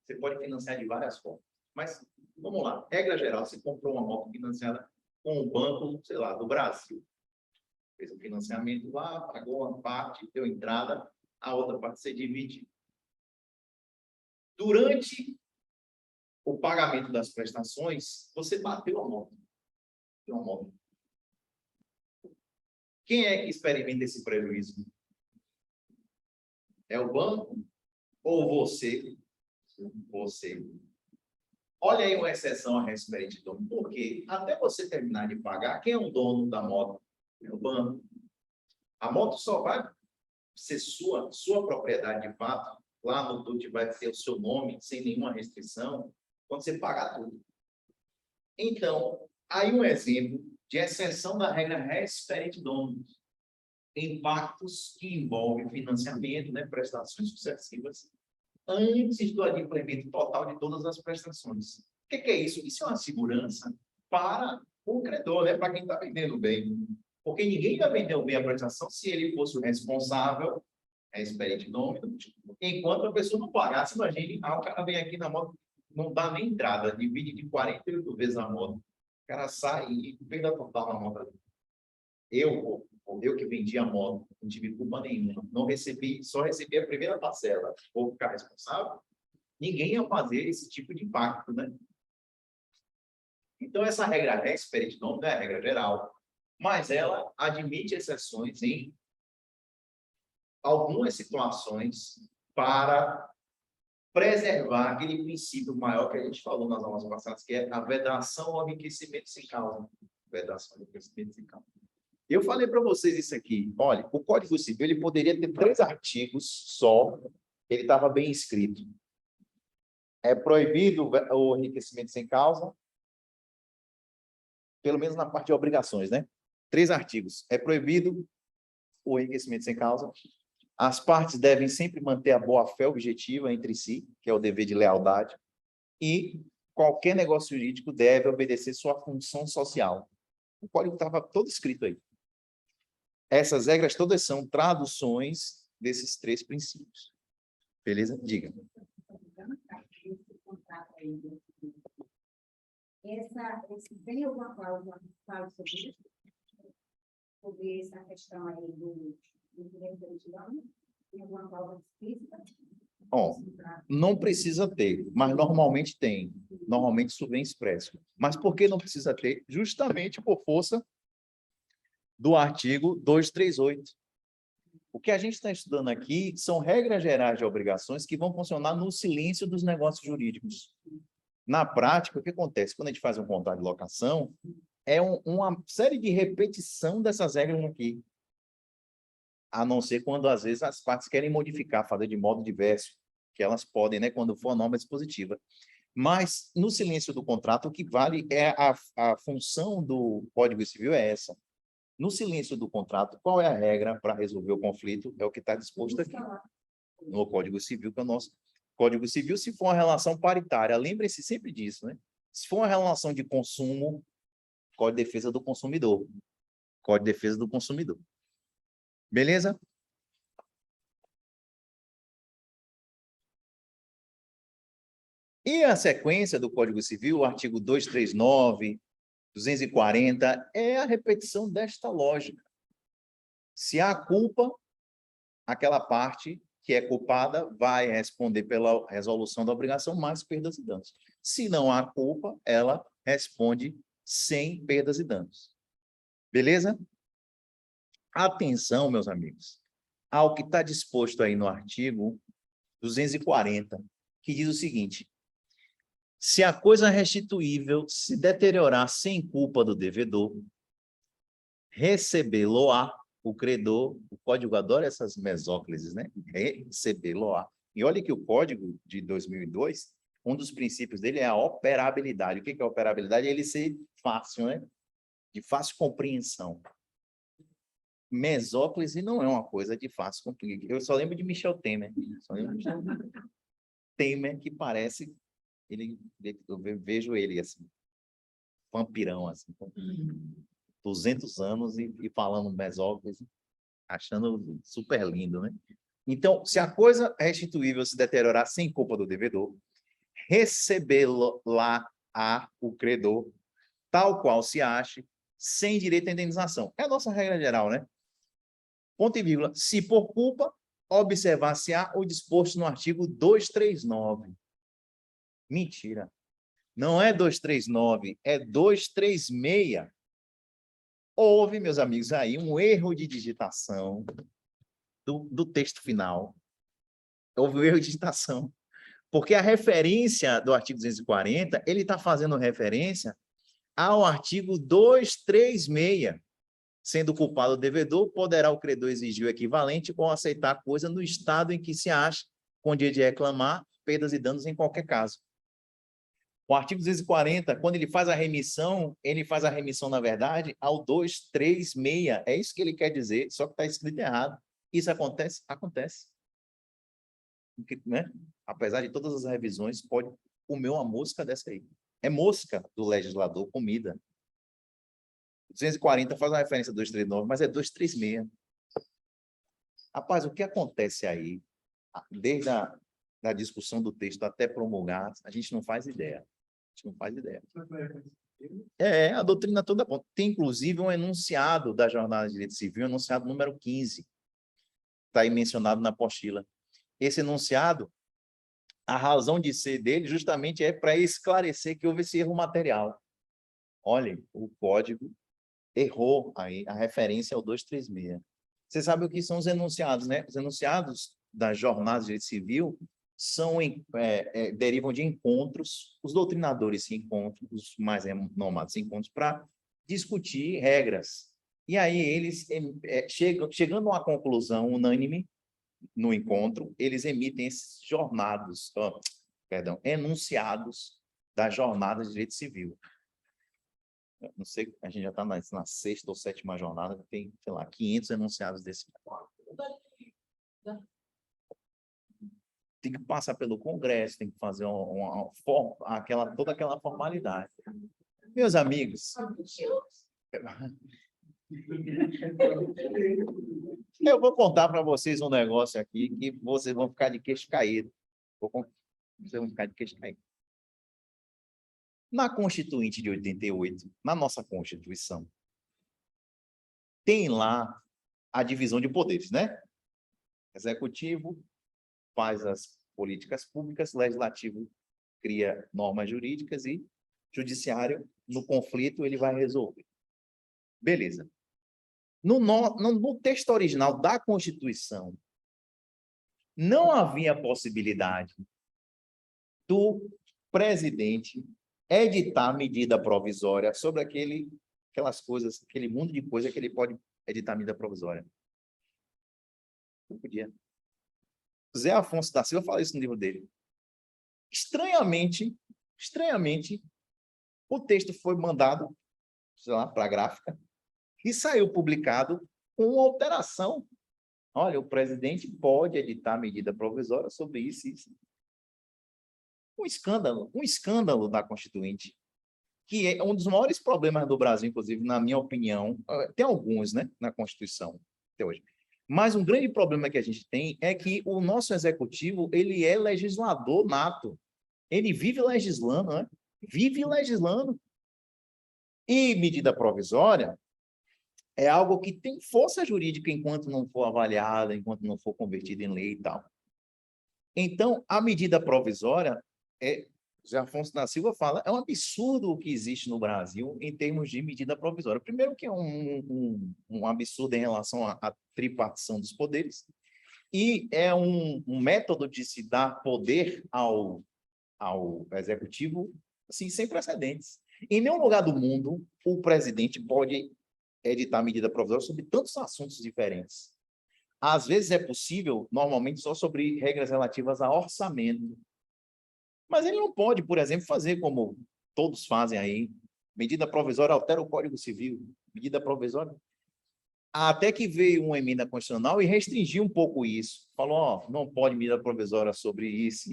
Você pode financiar de várias formas. Mas, vamos lá. Regra geral, você comprou uma moto financiada com o banco, sei lá, do Brasil. Fez o financiamento lá, pagou uma parte, deu entrada, a outra parte você divide. Durante o pagamento das prestações, você bateu a moto. Bateu a moto. Quem é que experimenta esse prejuízo? É o banco ou você? Você. Olha aí uma exceção a res perente dono. Por quê? Até você terminar de pagar, quem é o dono da moto? É o banco. A moto só vai ser sua propriedade de fato. Lá no TUT vai ter o seu nome, sem nenhuma restrição, quando você pagar tudo. Então, aí um exemplo de exceção da regra res perente dono. Impactos que envolvem financiamento, né, prestações sucessivas, antes do adimplemento total de todas as prestações. O que é isso? Isso é uma segurança para o credor, né, para quem está vendendo bem. Porque ninguém vai vender o bem a prestação se ele fosse o responsável, res perente dono, enquanto a pessoa não pagasse. Imagine, o cara vem aqui na moto, não dá nem entrada, divide de 48 vezes a moto. O cara sai e vende a total na moto. Eu que vendi a moto, não tive culpa nenhuma, não recebi, só recebi a primeira parcela, vou ficar responsável? Ninguém ia fazer esse tipo de impacto, né? Então, essa regra res perente dono não é a regra geral, mas ela admite exceções em algumas situações para preservar aquele princípio maior que a gente falou nas aulas passadas, que é a vedação ao enriquecimento sem causa. Vedação ao enriquecimento sem causa. Eu falei para vocês isso aqui. Olha, o Código Civil ele poderia ter 3 artigos só, ele estava bem escrito. É proibido o enriquecimento sem causa, pelo menos na parte de obrigações, né? 3 artigos. É proibido o enriquecimento sem causa. As partes devem sempre manter a boa-fé objetiva entre si, que é o dever de lealdade, e qualquer negócio jurídico deve obedecer sua função social. O código estava todo escrito aí. Essas regras todas são traduções desses 3 princípios. Beleza? Diga. Tem alguma cláusula que fala sobre isso? Sobre essa questão aí do direito de litigância? Tem alguma cláusula explícita? Bom, não precisa ter, mas normalmente tem. Normalmente isso vem expresso. Mas por que não precisa ter? Justamente por força do artigo 238. O que a gente está estudando aqui são regras gerais de obrigações que vão funcionar no silêncio dos negócios jurídicos. Na prática, o que acontece? Quando a gente faz um contrato de locação, é uma série de repetição dessas regras aqui. A não ser quando, às vezes, as partes querem modificar, fazer de modo diverso, que elas podem, né, quando for a norma dispositiva. Mas, no silêncio do contrato, o que vale é a função do Código Civil é essa. No silêncio do contrato, qual é a regra para resolver o conflito? É o que está disposto aqui. No Código Civil, que é o nosso Código Civil, se for uma relação paritária, lembre-se sempre disso, né? Se for uma relação de consumo, Código de Defesa do Consumidor. Código de Defesa do Consumidor. Beleza? E a sequência do Código Civil, o artigo 239, 240, é a repetição desta lógica. Se há culpa, aquela parte que é culpada vai responder pela resolução da obrigação mais perdas e danos. Se não há culpa, ela responde sem perdas e danos. Beleza? Atenção, meus amigos, ao que está disposto aí no artigo 240, que diz o seguinte: se a coisa restituível se deteriorar sem culpa do devedor, recebê-lo-á o credor. O código adora essas mesóclises, né? Recebê-lo-á. E olha que o código de 2002, um dos princípios dele é a operabilidade. O que é a operabilidade? É ele ser fácil, né? De fácil compreensão. Mesóclise não é uma coisa de fácil compreensão. Eu só lembro de Michel Temer. Só lembro de Michel Temer, que parece... eu vejo ele assim, vampirão, assim, com 200 anos e falando mesóclise, achando super lindo, né? Então, se a coisa restituível se deteriorar sem culpa do devedor, recebê-la o credor, tal qual se ache, sem direito à indenização. É a nossa regra geral, né? Ponto e vírgula. Se por culpa, observar-se-á o disposto no artigo 239. Mentira. Não é 239, é 236. Houve, meus amigos, aí um erro de digitação do texto final. Houve um erro de digitação. Porque a referência do artigo 240, ele está fazendo referência ao artigo 236. Sendo culpado o devedor, poderá o credor exigir o equivalente ou aceitar a coisa no estado em que se acha, com dia de reclamar, perdas e danos em qualquer caso. O artigo 240, quando ele faz a remissão, na verdade, ao 236. É isso que ele quer dizer, só que está escrito errado. Isso acontece? Acontece. Né? Apesar de todas as revisões, pode comer uma mosca dessa aí. É mosca do legislador, comida. 240 faz uma referência a 239, mas é 236. Rapaz, o que acontece aí, desde a discussão do texto até promulgar, a gente não faz ideia. A gente não faz ideia. É, a doutrina toda ponta. Tem, inclusive, um enunciado da Jornada de Direito Civil, enunciado número 15. Está aí mencionado na apostila. Esse enunciado, a razão de ser dele justamente é para esclarecer que houve esse erro material. Olhem, o código errou aí a referência ao 236. Você sabe o que são os enunciados, né? Os enunciados da Jornada de Direito Civil derivam de encontros, os doutrinadores se encontram, os mais renomados se encontram para discutir regras. E aí eles chegando a uma conclusão unânime no encontro, eles emitem esses enunciados da jornada de direito civil. Eu não sei, a gente já está na 6ª ou 7ª jornada, tem, sei lá, 500 enunciados desse. Tem que passar pelo Congresso, tem que fazer toda aquela formalidade. Meus amigos, eu vou contar para vocês um negócio aqui que vocês vão ficar de queixo caído. Vocês vão ficar de queixo caído. Na Constituinte de 88, na nossa Constituição, tem lá a divisão de poderes, né? Executivo faz as políticas públicas, legislativo cria normas jurídicas e judiciário, no conflito, ele vai resolver. Beleza. No texto original da Constituição, não havia possibilidade do presidente editar medida provisória sobre aquelas coisas, aquele mundo de coisas que ele pode editar medida provisória. Não podia. Zé Afonso da Silva fala isso no livro dele. Estranhamente, o texto foi mandado, sei lá, para a gráfica e saiu publicado com uma alteração. Olha, o presidente pode editar medida provisória sobre isso e isso. Um escândalo da Constituinte, que é um dos maiores problemas do Brasil, inclusive, na minha opinião. Tem alguns, né, na Constituição, até hoje. Mas um grande problema que a gente tem é que o nosso executivo, ele é legislador nato. Ele vive legislando, né? Vive legislando. E medida provisória é algo que tem força jurídica enquanto não for avaliada, enquanto não for convertida em lei e tal. Então, a medida provisória, José Afonso da Silva fala, é um absurdo o que existe no Brasil em termos de medida provisória. Primeiro que é um absurdo em relação à tripartição dos poderes, e é um método de se dar poder ao executivo assim, sem precedentes. Em nenhum lugar do mundo o presidente pode editar medida provisória sobre tantos assuntos diferentes. Às vezes é possível, normalmente, só sobre regras relativas a orçamento. Mas ele não pode, por exemplo, fazer como todos fazem aí. Medida provisória altera o Código Civil. Medida provisória. Até que veio uma emenda constitucional e restringiu um pouco isso. Falou, ó, não pode medida provisória sobre isso,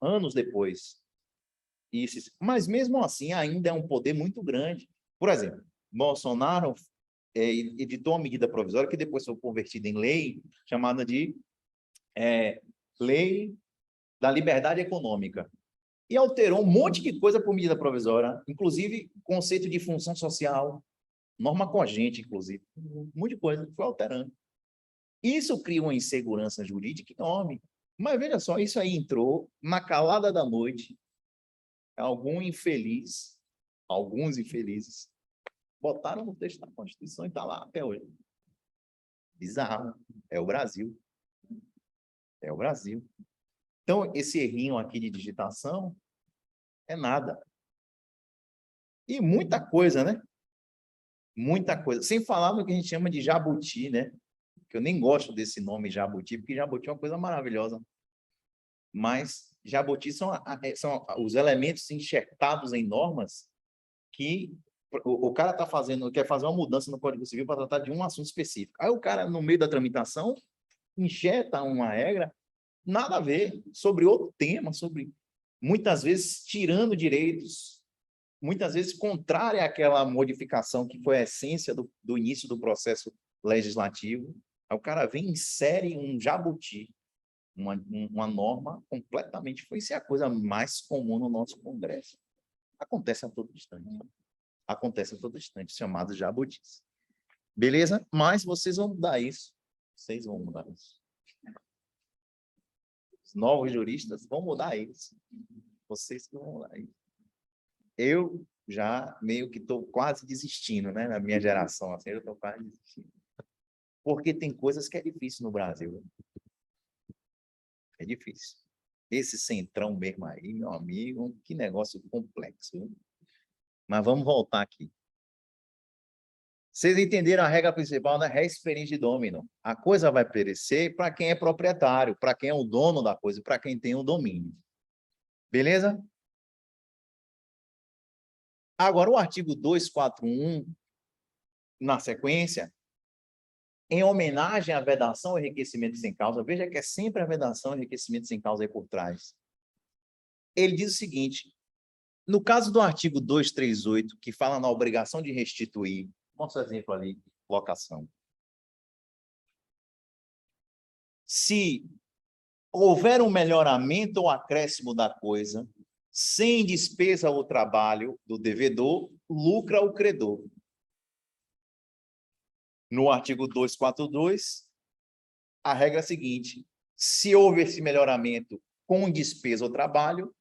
anos depois. Isso. Mas, mesmo assim, ainda é um poder muito grande. Por exemplo, Bolsonaro editou uma medida provisória que depois foi convertida em lei, chamada de Lei da Liberdade Econômica. E alterou um monte de coisa por medida provisória, inclusive conceito de função social, norma cogente, inclusive. Um monte de coisa foi alterando. Isso cria uma insegurança jurídica enorme. Mas veja só, isso aí entrou na calada da noite. Alguns infelizes, botaram no texto da Constituição e está lá até hoje. Bizarro. É o Brasil. É o Brasil. Então, esse errinho aqui de digitação é nada. E muita coisa, né? Muita coisa. Sem falar no que a gente chama de jabuti, né? Que eu nem gosto desse nome jabuti, porque jabuti é uma coisa maravilhosa. Mas jabuti são os elementos enxertados em normas que o cara quer fazer uma mudança no Código Civil para tratar de um assunto específico. Aí o cara, no meio da tramitação, enxerta uma regra, nada a ver, sobre outro tema, muitas vezes tirando direitos, muitas vezes contrária àquela modificação que foi a essência do início do processo legislativo. Aí o cara vem e insere um jabuti, uma norma completamente... Isso é a coisa mais comum no nosso Congresso. Acontece a todo instante, chamado jabutis. Beleza? Mas vocês vão mudar isso. Vocês vão mudar isso. Os novos juristas vão mudar isso. Vocês que vão mudar isso. Eu já meio que estou quase desistindo, né? Na minha geração, assim, eu estou quase desistindo. Porque tem coisas que é difícil no Brasil. É difícil. Esse centrão mesmo aí, meu amigo, que negócio complexo. Viu? Mas vamos voltar aqui. Vocês entenderam a regra principal da res perinde domino. A coisa vai perecer para quem é proprietário, para quem é o dono da coisa, para quem tem o domínio. Beleza? Agora, o artigo 241, na sequência, em homenagem à vedação e enriquecimento sem causa, veja que é sempre a vedação e enriquecimento sem causa aí por trás. Ele diz o seguinte, no caso do artigo 238, que fala na obrigação de restituir, mostra o exemplo ali, locação. Se houver um melhoramento ou acréscimo da coisa, sem despesa ou trabalho do devedor, lucra o credor. No artigo 242, a regra é a seguinte, se houve esse melhoramento com despesa ou trabalho,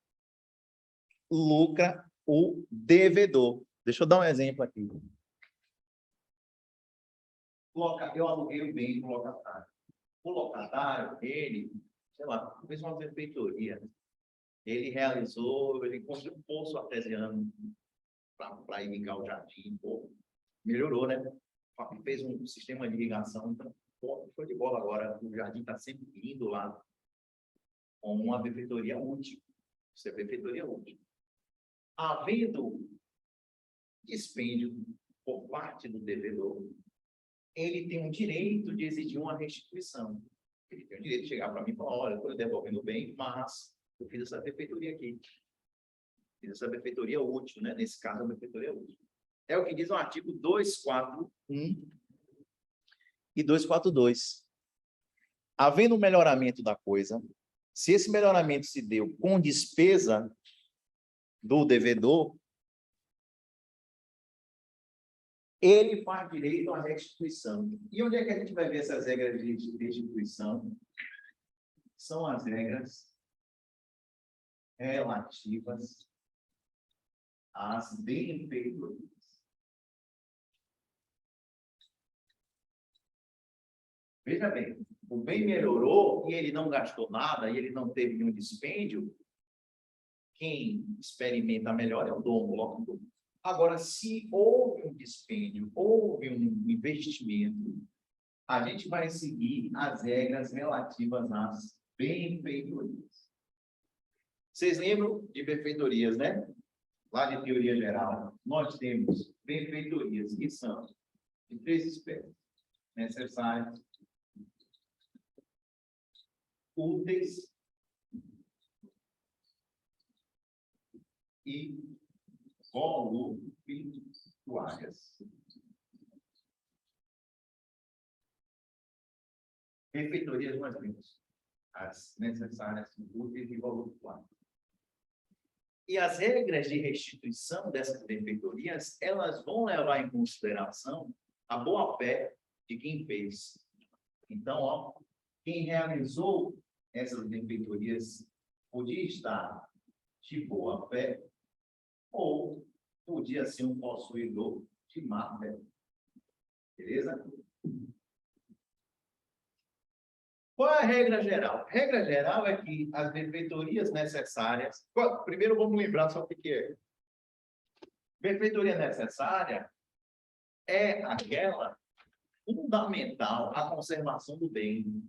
lucra o devedor. Deixa eu dar um exemplo aqui. Eu aluguei o bem para o locatário. O locatário, ele, sei lá, fez uma benfeitoria. Ele realizou, ele construiu um poço artesiano para irrigar o jardim. Pô, melhorou, né? Fez um sistema de irrigação, então, pô, foi de bola agora. O jardim está sempre indo lá com uma benfeitoria útil. Isso é benfeitoria útil. Havendo dispêndio por parte do devedor, ele tem o direito de exigir uma restituição. Ele tem o direito de chegar para mim e falar, olha, estou devolvendo o bem, mas eu fiz essa benfeitoria aqui. Fiz essa benfeitoria útil, né? Nesse caso, a benfeitoria útil. É o que diz o artigo 241 e 242. Havendo um melhoramento da coisa, se esse melhoramento se deu com despesa do devedor, ele faz direito à restituição. E onde é que a gente vai ver essas regras de restituição? São as regras relativas às benfeitorias. Veja bem, o bem melhorou e ele não gastou nada, e ele não teve nenhum dispêndio, quem experimenta melhor é o dono, logo o dono. Agora, se houve um dispêndio, houve um investimento, a gente vai seguir as regras relativas às benfeitorias. Vocês lembram de benfeitorias, né? Lá de teoria geral, nós temos benfeitorias que são de três espécies: necessárias, úteis e voluptuárias. Benfeitorias nós temos as necessárias, úteis e voluptuárias. E as regras de restituição dessas benfeitorias, elas vão levar em consideração a boa-fé de quem fez. Então, ó, quem realizou essas benfeitorias podia estar de boa-fé ou podia ser um possuidor de má-fé. Beleza? Qual é a regra geral? A regra geral é que as benfeitorias necessárias... Primeiro, vamos lembrar só o que é. Benfeitoria necessária é aquela fundamental à conservação do bem.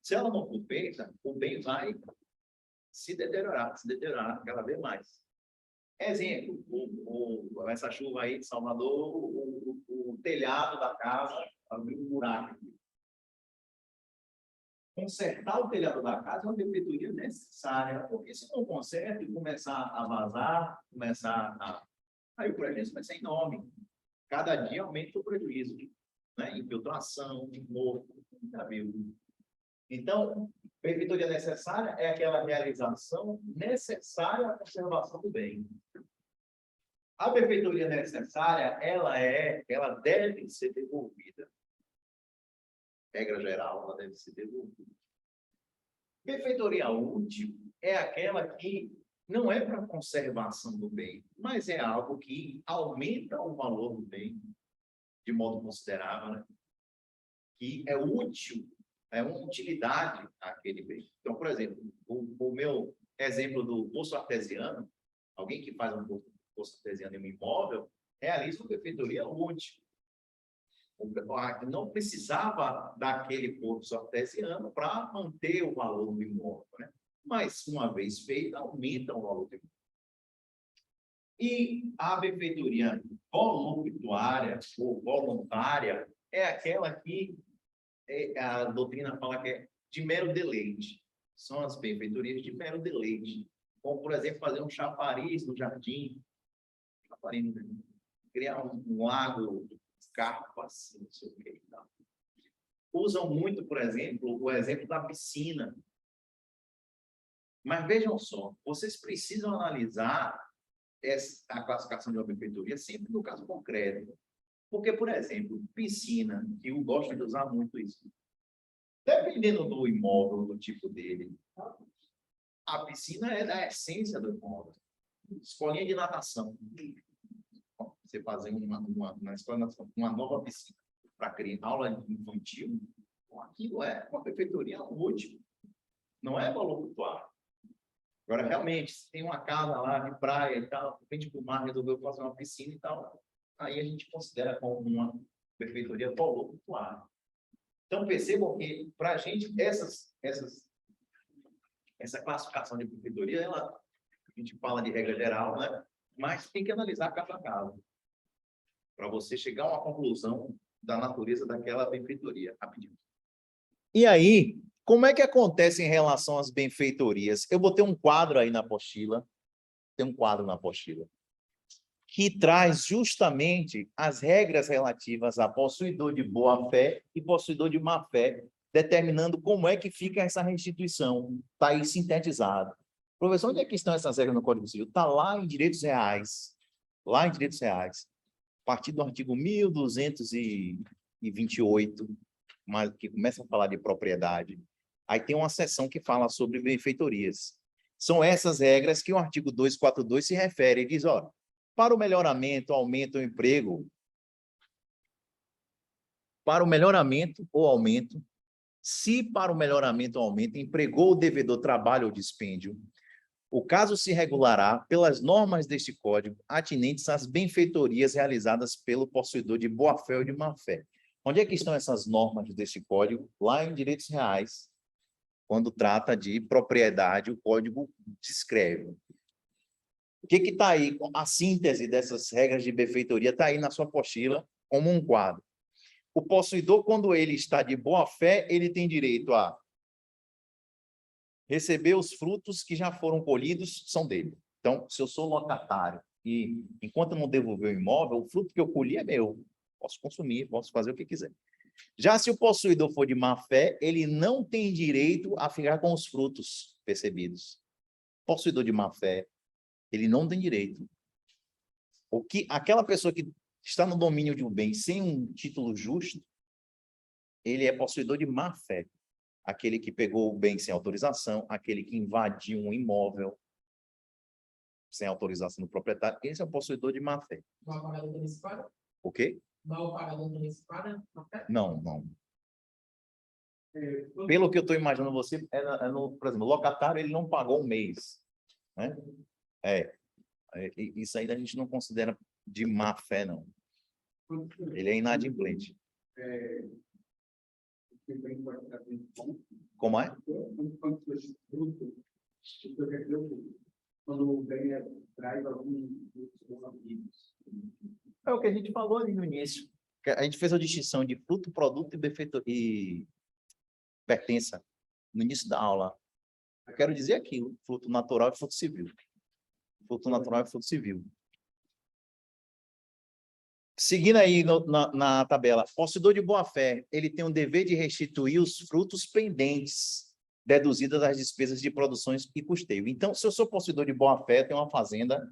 Se ela não for feita, o bem vai se deteriorar cada vez mais. Exemplo, essa chuva aí de Salvador, o telhado da casa abriu um buraco. Consertar o telhado da casa é uma benfeitoria necessária, porque se não conserta e começar a vazar, aí o prejuízo vai ser enorme. Cada dia aumenta o prejuízo, né? Infiltração, morto, então, benfeitoria necessária é aquela realização necessária à conservação do bem. A benfeitoria necessária, ela deve ser devolvida. Regra geral, ela deve ser devolvida. Benfeitoria útil é aquela que não é para conservação do bem, mas é algo que aumenta o valor do bem de modo considerável, né? Que é útil uma utilidade àquele bem. Então, por exemplo, o meu exemplo do poço artesiano, alguém que faz um poço artesiano em um imóvel, realiza uma benfeitoria útil. Não precisava daquele poço artesiano para manter o valor do imóvel, né? Mas, uma vez feito, aumenta o valor do imóvel. E a benfeitoria voluptuária ou voluntária é aquela que a doutrina fala que é de mero deleite. São as benfeitorias de mero deleite. Como, por exemplo, fazer um chafariz no jardim, criar um lago de carpas, não sei o que. Usam muito, por exemplo, o exemplo da piscina. Mas vejam só, vocês precisam analisar a classificação de uma benfeitoria sempre no caso concreto. Porque, por exemplo, piscina, que eu gosto de usar muito isso. Dependendo do imóvel, do tipo dele, a piscina é da essência do imóvel. Escolinha de natação. Você fazer na escola de natação, uma nova piscina para criar aula infantil, aquilo é uma benfeitoria útil. Não é valor flutuário. Agora, realmente, se tem uma casa lá de praia e tal, de repente o mar resolveu fazer uma piscina e tal, aí a gente considera como uma benfeitoria valor flutuário. Então, percebam que, para a gente, essa classificação de benfeitoria, a gente fala de regra geral, né? Mas tem que analisar casa a casa, para você chegar a uma conclusão da natureza daquela benfeitoria, rapidinho. E aí, como é que acontece em relação às benfeitorias? Eu botei um quadro aí na apostila, tem um quadro na apostila, que traz justamente as regras relativas a possuidor de boa-fé e possuidor de má-fé, determinando como é que fica essa restituição. Está aí sintetizado. Professor, onde é que estão essas regras no Código Civil? Está lá em direitos reais. Lá em direitos reais. A partir do artigo 1228, que começa a falar de propriedade. Aí tem uma seção que fala sobre benfeitorias. São essas regras que o artigo 242 se refere. Ele diz, ó, para o melhoramento, aumento ou emprego, para o melhoramento ou aumento, se para o melhoramento ou aumento empregou o devedor trabalho ou dispêndio, o caso se regulará pelas normas deste Código atinentes às benfeitorias realizadas pelo possuidor de boa-fé ou de má-fé. Onde é que estão essas normas deste Código? Lá em direitos reais, quando trata de propriedade, o Código descreve. O que está aí? A síntese dessas regras de benfeitoria está aí na sua apostila, como um quadro. O possuidor, quando ele está de boa-fé, ele tem direito a receber os frutos que já foram colhidos, são dele. Então, se eu sou locatário e, enquanto eu não devolver o imóvel, o fruto que eu colhi é meu. Posso consumir, posso fazer o que quiser. Já se o possuidor for de má-fé, ele não tem direito a ficar com os frutos percebidos. Possuidor de má-fé, ele não tem direito. Aquela pessoa que está no domínio de um bem sem um título justo, ele é possuidor de má-fé. Aquele que pegou o bem sem autorização, aquele que invadiu um imóvel sem autorização do proprietário, esse é o possuidor de má-fé. O quê? Não, não. Pelo que eu estou imaginando você, por exemplo, o locatário ele não pagou um mês, né? Isso aí a gente não considera de má-fé, não. Ele é inadimplente. Como é? Quando o bem traz alguns amigos. É o que a gente falou ali no início. A gente fez a distinção de fruto, produto e pertença no início da aula. Eu quero dizer aquilo, fruto natural e fruto civil. Fruto natural e fruto civil. Seguindo aí na tabela, possuidor de boa-fé, ele tem o dever de restituir os frutos pendentes, deduzidas das despesas de produções e custeio. Então, se eu sou possuidor de boa-fé, tenho uma fazenda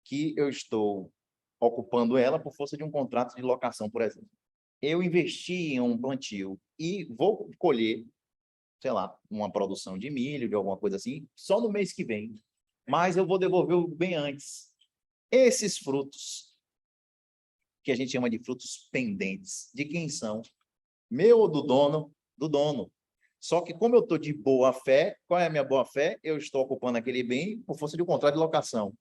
que eu estou ocupando ela por força de um contrato de locação, por exemplo. Eu investi em um plantio e vou colher, sei lá, uma produção de milho, de alguma coisa assim, só no mês que vem. Mas eu vou devolver o bem antes. Esses frutos, que a gente chama de frutos pendentes, de quem são? Meu ou do dono? do dono. Só que como eu estou de boa fé, qual é a minha boa fé? Eu estou ocupando aquele bem por força de um contrato de locação.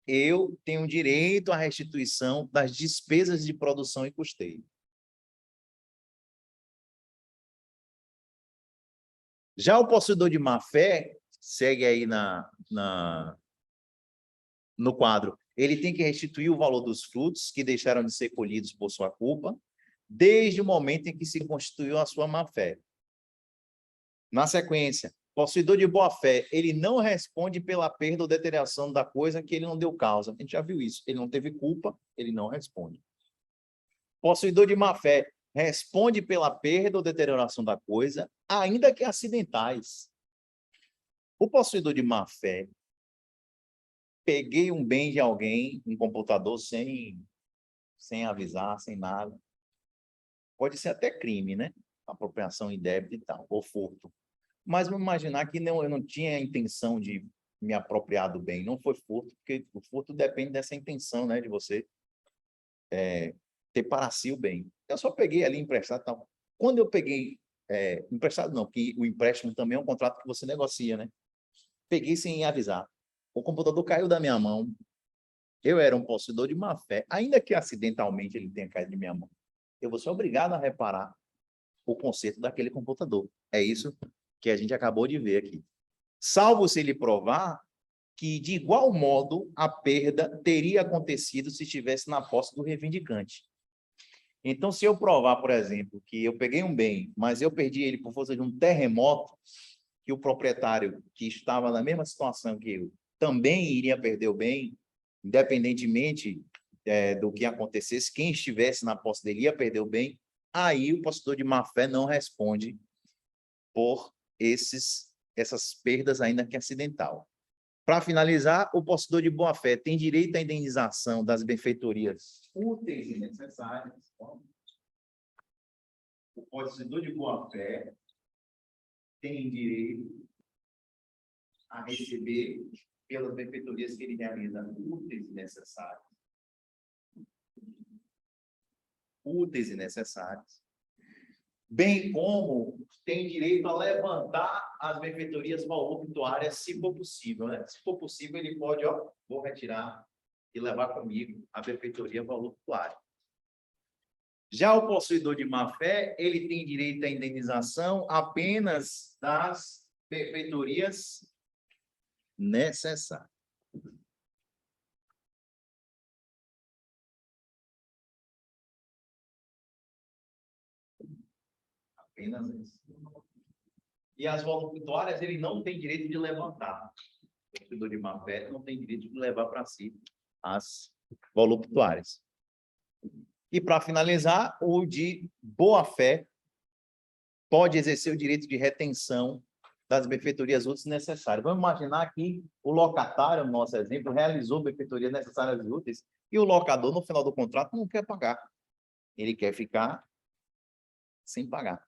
Eu tenho direito à restituição das despesas de produção e custeio. Já o possuidor de má-fé, segue aí no quadro, ele tem que restituir o valor dos frutos que deixaram de ser colhidos por sua culpa, desde o momento em que se constituiu a sua má-fé. Na sequência, possuidor de boa-fé, ele não responde pela perda ou deterioração da coisa que ele não deu causa. A gente já viu isso. Ele não teve culpa, ele não responde. Possuidor de má-fé responde pela perda ou deterioração da coisa, ainda que acidentais. O possuidor de má-fé, peguei um bem de alguém, um computador, sem avisar, sem nada. Pode ser até crime, né? Apropriação indébita e tal, ou furto. Mas vamos imaginar que eu não tinha a intenção de me apropriar do bem. Não foi furto, porque o furto depende dessa intenção, né? De você ter para si o bem. Eu só peguei ali emprestado e tal. Quando eu peguei, emprestado não, porque o empréstimo também é um contrato que você negocia, né? Peguei sem avisar. O computador caiu da minha mão. Eu era um possuidor de má-fé, ainda que acidentalmente ele tenha caído de minha mão. Eu vou ser obrigado a reparar o conserto daquele computador. É isso que a gente acabou de ver aqui. Salvo se ele provar que, de igual modo, a perda teria acontecido se estivesse na posse do reivindicante. Então, se eu provar, por exemplo, que eu peguei um bem, mas eu perdi ele por força de um terremoto, que o proprietário que estava na mesma situação que eu também iria perder o bem, independentemente do que acontecesse, quem estivesse na posse dele ia perder o bem, aí o possuidor de má-fé não responde por essas perdas, ainda que acidental. Para finalizar, o possuidor de boa-fé tem direito à indenização das benfeitorias úteis e necessárias. O possuidor de boa-fé tem direito a receber pelas benfeitorias que ele realiza úteis e necessárias. Úteis e necessárias. Bem como tem direito a levantar as benfeitorias voluptuárias, se for possível, né? Se for possível, ele pode, vou retirar e levar comigo a benfeitoria voluptuária. Já o possuidor de má-fé, ele tem direito à indenização apenas das benfeitorias necessárias. Apenas isso. E as voluptuárias, ele não tem direito de levantar. O possuidor de má-fé não tem direito de levar para si as voluptuárias. E, para finalizar, o de boa-fé pode exercer o direito de retenção das benfeitorias úteis necessárias. Vamos imaginar que o locatário, no nosso exemplo, realizou benfeitorias necessárias e úteis e o locador, no final do contrato, não quer pagar. Ele quer ficar sem pagar.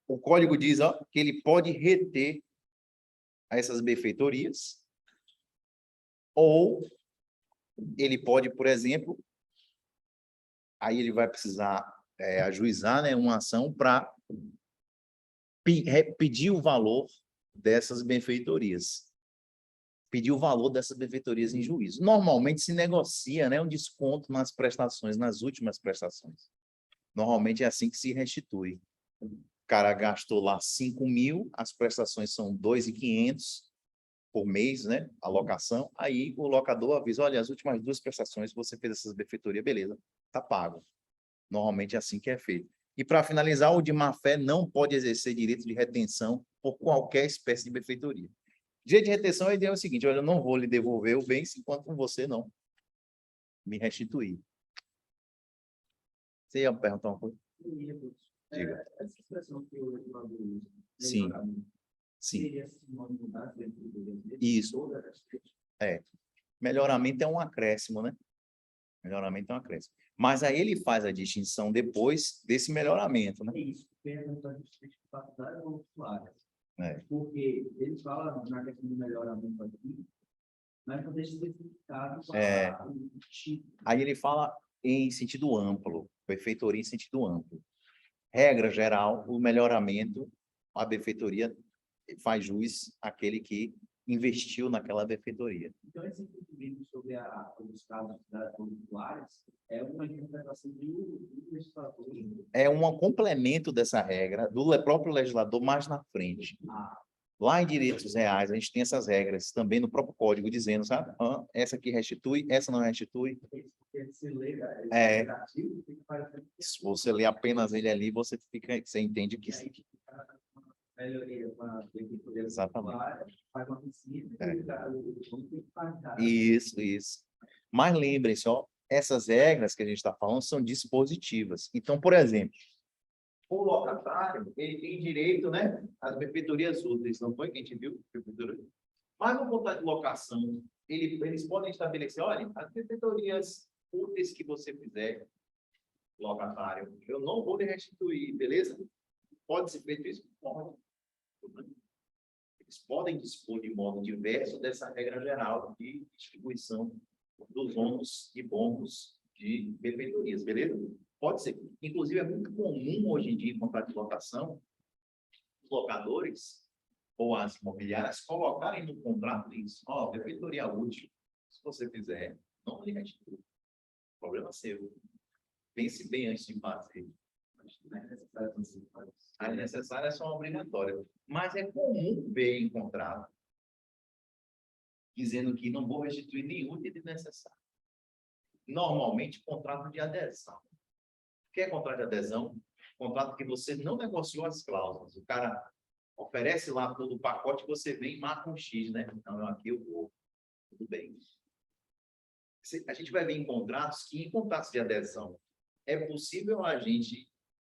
O código diz que ele pode reter essas benfeitorias ou ele pode, por exemplo, aí ele vai precisar ajuizar, né, uma ação para pedir o valor dessas benfeitorias. Pedir o valor dessas benfeitorias em juízo. Normalmente se negocia, né, um desconto nas prestações, nas últimas prestações. Normalmente é assim que se restitui. O cara gastou lá 5.000, as prestações são 2.500 por mês, né, a locação, aí o locador avisa, olha, as últimas 2 prestações você fez essas benfeitorias, beleza, tá pago. Normalmente é assim que é feito. E, para finalizar, o de má-fé não pode exercer direito de retenção por qualquer espécie de benfeitoria. Direito de retenção, a ideia é o seguinte, olha, eu não vou lhe devolver o bem enquanto você não me restituir. Você ia perguntar uma coisa? Diga. Essa expressão que o legislador usa, Sim. Sim. seria uma mudança dentro do Isso. Melhoramento é um acréscimo, né? Melhoramento é um acréscimo. Mas aí ele faz a distinção depois desse melhoramento, né? É isso, pergunta a capacidade voluptuária. É. Porque ele fala na questão do melhoramento aqui, mas não deixa especificado o tipo. Aí ele fala em sentido amplo, benfeitoria em sentido amplo. regra geral, o melhoramento, a benfeitoria faz jus àquele que investiu naquela benfeitoria. Então, esse entendimento sobre os casos populares é uma interpretação do legislador. É um complemento dessa regra do próprio legislador mais na frente. Lá em direitos reais, a gente tem essas regras também no próprio código, dizendo, sabe? Essa aqui restitui, essa não restitui. Se você lê apenas ele ali, você entende que sim. Exatamente. Isso. Mas lembrem-se, essas regras que a gente está falando são dispositivas. Então, por exemplo, o locatário, ele tem direito, né, às benfeitorias úteis, não foi que a gente viu? Mas no contrato de locação, eles podem estabelecer, olha, as benfeitorias úteis que você fizer, locatário, eu não vou lhe restituir, beleza? Pode ser feito isso? Pode. Eles podem dispor de modo diverso dessa regra geral de distribuição dos ônus e bônus de benfeitorias, beleza? Pode ser. Inclusive, é muito comum hoje em dia, em contrato de locação, os locadores ou as imobiliárias colocarem no contrato isso. Benfeitoria útil, se você fizer, não lhe restitui. Problema seu. Pense bem antes de fazer. As necessárias são obrigatórias. Mas é comum ver em contrato dizendo que não vou restituir nenhum item necessário. Normalmente, contrato de adesão. O que é contrato de adesão? Contrato que você não negociou as cláusulas. O cara oferece lá todo o pacote, você vem e marca um X, né? Então, aqui eu vou. Tudo bem. A gente vai ver em contratos que, em contratos de adesão, é possível a gente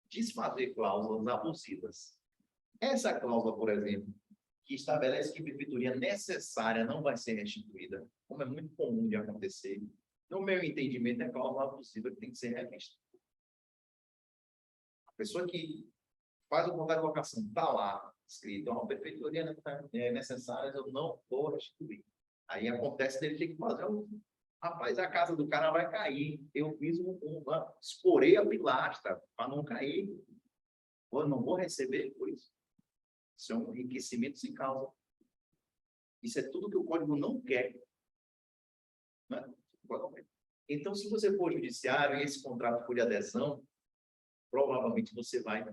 desfazer cláusulas abusivas. Essa cláusula, por exemplo, que estabelece que a benfeitoria necessária não vai ser restituída, como é muito comum de acontecer, no meu entendimento, é cláusula abusiva que tem que ser revista. A pessoa que faz o contrato de locação, está lá, escrito, a benfeitoria necessária, eu não vou restituir. Aí acontece dele ter que fazer rapaz, a casa do cara vai cair. Eu fiz escorei a pilastra para não cair. Eu não vou receber por isso. Isso é um enriquecimento sem causa. Isso é tudo que o código não quer. Né? Então, se você for judiciário e esse contrato for de adesão, provavelmente você vai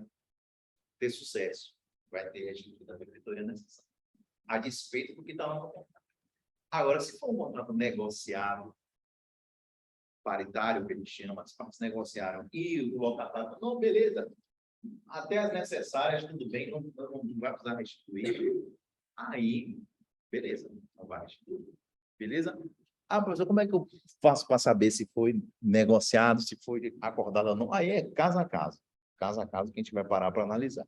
ter sucesso. Vai ter restituído a benfeitoria necessária. A despeito do que está lá no contrato. Agora, se for um contrato negociado, paritário, que eles chamam, as partes negociaram, e o locatário, não, beleza, até as necessárias, tudo bem, não vai precisar restituir. Aí, beleza, não vai restituir. Beleza? Professor, como é que eu faço para saber se foi negociado, se foi acordado ou não? Aí é caso a caso. Caso a caso que a gente vai parar para analisar.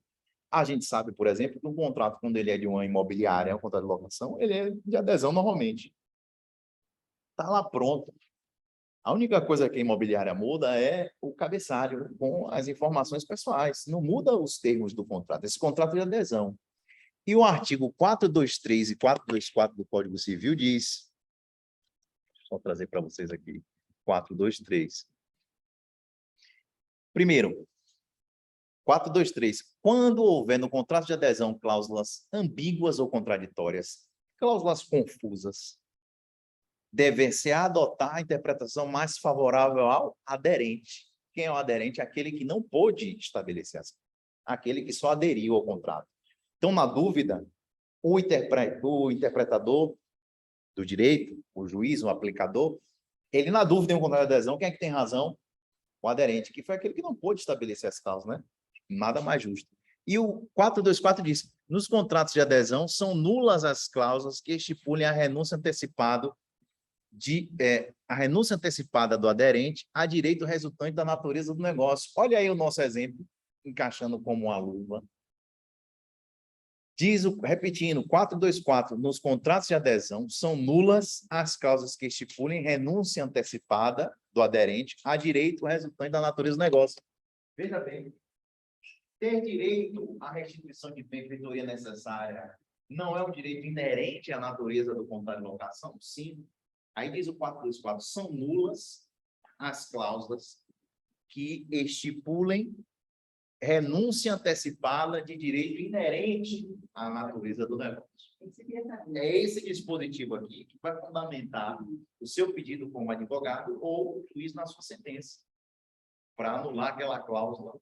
A gente sabe, por exemplo, que um contrato, quando ele é de uma imobiliária, um contrato de locação, ele é de adesão normalmente. Está lá pronto. A única coisa que a imobiliária muda é o cabeçalho com as informações pessoais. Não muda os termos do contrato. Esse contrato é de adesão. E o artigo 423 e 424 do Código Civil diz... Vou trazer para vocês aqui. 423. Primeiro, 423. Quando houver no contrato de adesão cláusulas ambíguas ou contraditórias, cláusulas confusas, deve-se adotar a interpretação mais favorável ao aderente. Quem é o aderente? Aquele que não pôde estabelecer as coisas. Aquele que só aderiu ao contrato. Então, na dúvida, o interpretador do direito, o juiz, o aplicador, ele, na dúvida em um contrato de adesão, quem é que tem razão? O aderente, que foi aquele que não pôde estabelecer as cláusulas, né? Nada mais justo. E o 424 diz, nos contratos de adesão, são nulas as cláusulas que estipulem a renúncia antecipada do aderente a direito resultante da natureza do negócio. Olha aí o nosso exemplo, encaixando como uma luva. Repetindo, 424, nos contratos de adesão, são nulas as causas que estipulem renúncia antecipada do aderente a direito resultante da natureza do negócio. Veja bem, ter direito à restituição de benfeitoria necessária não é um direito inerente à natureza do contrato de locação? Sim. Aí diz o 424, são nulas as cláusulas que estipulem renúncia antecipada de direito inerente à natureza do negócio. É esse dispositivo aqui que vai fundamentar o seu pedido como advogado ou o juiz na sua sentença, para anular aquela cláusula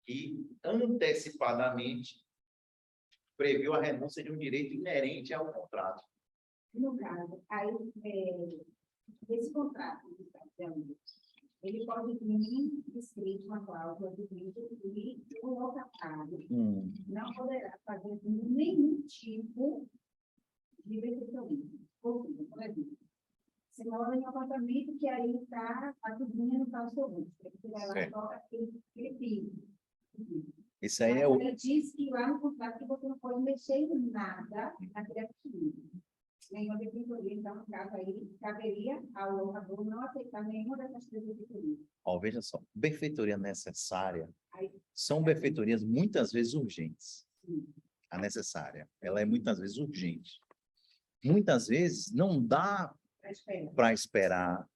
que antecipadamente previu a renúncia de um direito inerente ao contrato. No caso, aí, esse contrato, ele pode vir escrito uma cláusula de vídeo e o locatário não poderá fazer nenhum tipo de benfeitoria. Ou seja, por exemplo, você mora em um apartamento que aí está a cozinha no caso seguinte. Você vai lá e toca aquele piso. Isso aí é o... Ela diz que lá no contrato que você não pode mexer em nada naquele artigo. Nenhuma benfeitoria, então, no caso aí, caberia ao locador não aceitar nenhuma dessas três benfeitorias. Veja só, benfeitoria necessária são benfeitorias muitas vezes urgentes. A necessária, ela é muitas vezes urgente. Muitas vezes não dá para esperar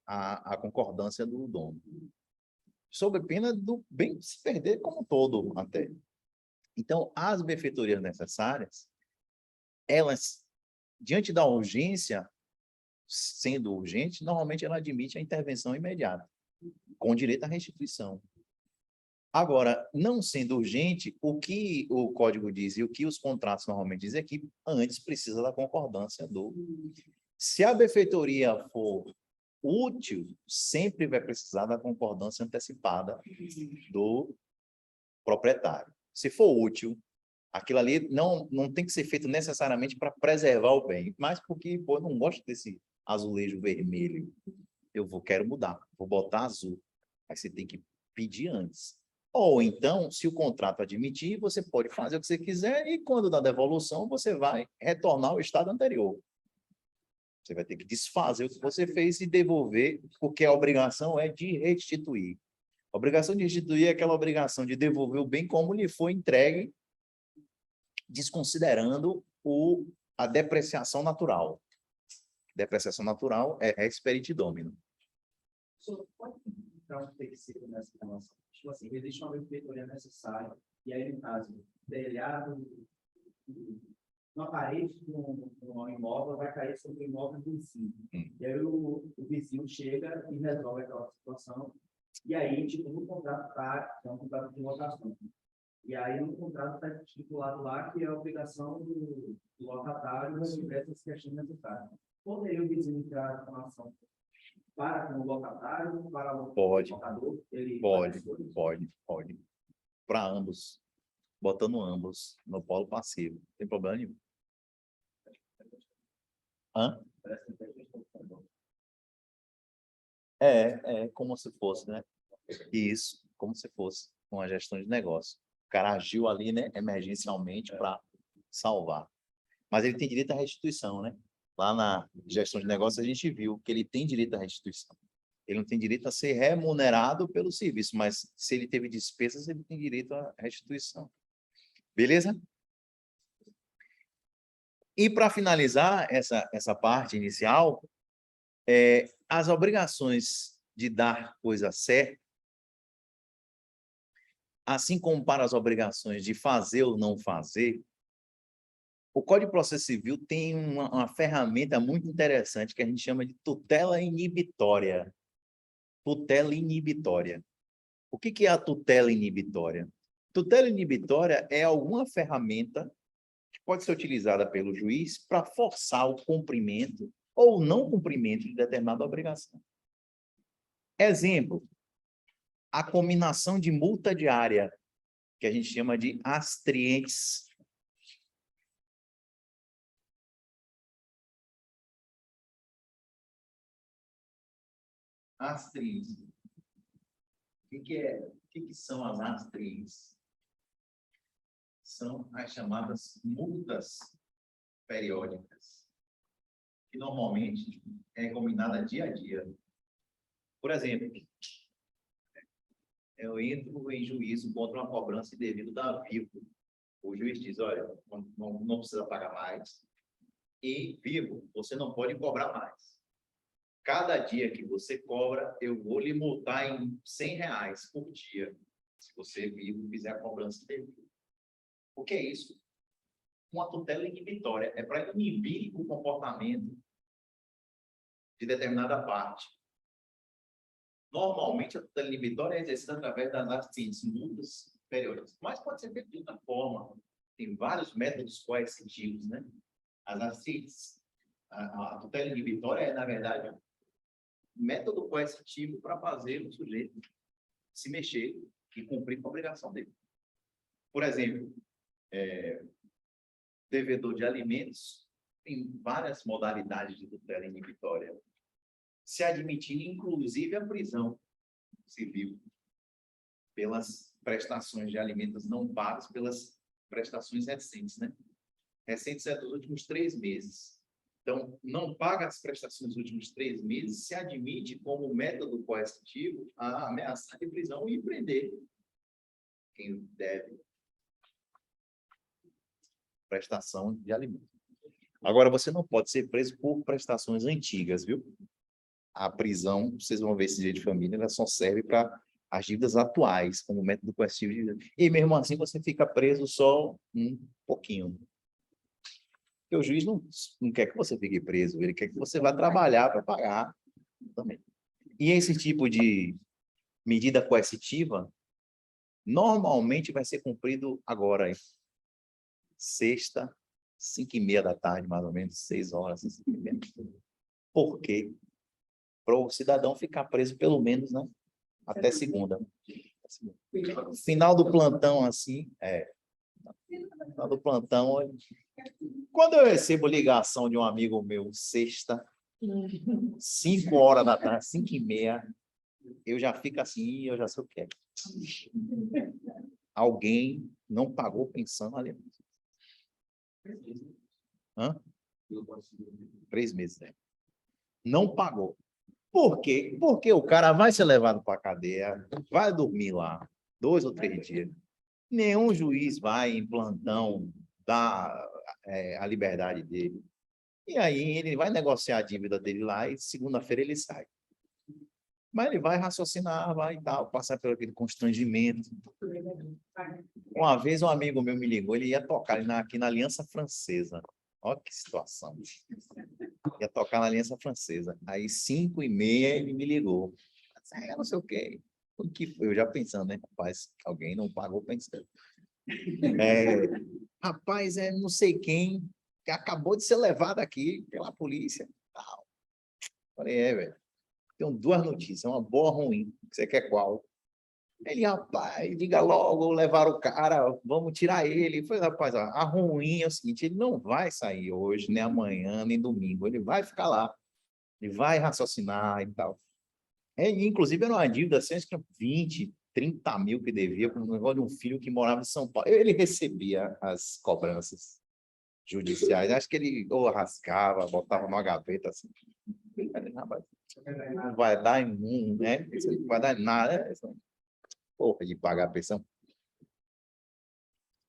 a concordância do dono. Sob pena do bem se perder como um todo até. Então, as benfeitorias necessárias, elas, diante da urgência, sendo urgente, normalmente ela admite a intervenção imediata, com direito à restituição. Agora, não sendo urgente, o que o código diz e o que os contratos normalmente dizem é que antes precisa da concordância do... Se a benfeitoria for útil, sempre vai precisar da concordância antecipada do proprietário. Se for útil, aquilo ali não tem que ser feito necessariamente para preservar o bem, mas porque, pô, eu não gosto desse azulejo vermelho. Quero mudar, vou botar azul. Aí você tem que pedir antes. Ou então, se o contrato admitir, você pode fazer o que você quiser e quando dá devolução, você vai retornar ao estado anterior. Você vai ter que desfazer o que você fez e devolver, porque a obrigação é de restituir. A obrigação de restituir é aquela obrigação de devolver o bem como lhe foi entregue, desconsiderando a depreciação natural. Depreciação natural é res periti domino. Pode então ter que ser nessa relação. Tipo assim, existe uma benfeitoria necessária, e aí, no caso, telhado, uma parede de um imóvel vai cair sobre o imóvel do vizinho. E aí o vizinho chega e resolve aquela situação. E aí, tipo, no contrato está, é um contrato de locação. E aí, no contrato está estipulado lá que é a obrigação do locatário resolver essas questões necessárias. Poderia o vizinho entrar com a ação para com o locatário, para o locador? Pode. Para ambos. Botando ambos no polo passivo. Não tem problema nenhum. É como se fosse, né? Isso, como se fosse uma gestão de negócio. O cara agiu ali, né, emergencialmente para salvar. Mas ele tem direito à restituição, né? Lá na gestão de negócio a gente viu que ele tem direito à restituição. Ele não tem direito a ser remunerado pelo serviço, mas se ele teve despesas, ele tem direito à restituição. Beleza? E para finalizar essa parte inicial, as obrigações de dar coisa certa, assim como para as obrigações de fazer ou não fazer, o Código de Processo Civil tem uma ferramenta muito interessante que a gente chama de tutela inibitória. Tutela inibitória. O que é a tutela inibitória? Tutela inibitória é alguma ferramenta que pode ser utilizada pelo juiz para forçar o cumprimento ou não cumprimento de determinada obrigação. Exemplo, a cominação de multa diária, que a gente chama de astrientes. Astrientes. O que são as astrientes? São as chamadas multas periódicas, que normalmente é combinada dia a dia. Por exemplo, eu entro em juízo contra uma cobrança indevida da Vivo. O juiz diz, olha, não precisa pagar mais. E Vivo, você não pode cobrar mais. Cada dia que você cobra, eu vou lhe multar em R$100 por dia. se você vivo fizer a cobrança dele. O que é isso? Uma tutela inibitória. É para inibir o comportamento de determinada parte. Normalmente, a tutela inibitória é exercida através das artes multas superiores, mas pode ser feito de outra forma. Tem vários métodos coercitivos, né? As artes, a tutela inibitória é, na verdade, um método coercitivo para fazer o sujeito se mexer e cumprir com a obrigação dele. Por exemplo, devedor de alimentos tem várias modalidades de tutela inibitória, se admitindo, inclusive, a prisão civil pelas prestações de alimentos não pagos, pelas prestações recentes, né? Recentes é dos últimos 3 meses. Então, não paga as prestações dos últimos 3 meses, se admite como método coercitivo a ameaçar de prisão e prender quem deve prestação de alimentos. Agora, você não pode ser preso por prestações antigas, viu? A prisão, vocês vão ver esse dia de família, ela só serve para as dívidas atuais, como método coercitivo. E mesmo assim, você fica preso só um pouquinho. Porque o juiz não quer que você fique preso, ele quer que você vá trabalhar para pagar também. E esse tipo de medida coercitiva, normalmente vai ser cumprido agora, hein? Sexta, 5h30 da tarde, mais ou menos, 6 horas, 5h30. Por quê? Para o cidadão ficar preso pelo menos, né? Até segunda. Final do plantão, assim, final do plantão, quando eu recebo ligação de um amigo meu, sexta, 5 horas da tarde, 5h30, eu já fico assim, eu já sei o que é. Alguém não pagou pensão ali. Hã? 3 meses, né? Não pagou. Por quê? Porque o cara vai ser levado para a cadeia, vai dormir lá 2 ou 3 dias. Nenhum juiz vai em plantão dar a liberdade dele. E aí ele vai negociar a dívida dele lá e segunda-feira ele sai. Mas ele vai raciocinar, vai e tal, passar por aquele constrangimento. Uma vez um amigo meu me ligou, ele ia tocar aqui na Aliança Francesa. Olha que situação. Ia tocar na Aliança Francesa. Aí, 5h30, ele me ligou. Não sei o quê. O que foi? Eu já pensando, né? Rapaz, alguém não pagou pensando. Rapaz, não sei quem que acabou de ser levado aqui pela polícia. Tal. Falei, velho. Tenho 2 notícias, uma boa ou ruim. Você quer qual? Ele, rapaz, diga logo, levaram o cara, vamos tirar ele. Foi, rapaz, a ruim é o seguinte, ele não vai sair hoje, nem amanhã, nem domingo. Ele vai ficar lá. Ele vai raciocinar e tal. Inclusive, era uma dívida assim, acho que 20, 30 mil que devia para um negócio de um filho que morava em São Paulo. Ele recebia as cobranças judiciais. Acho que ele ou rascava, botava numa gaveta assim. Não vai dar em né? Não vai dar em nada. Porra, de pagar a pensão.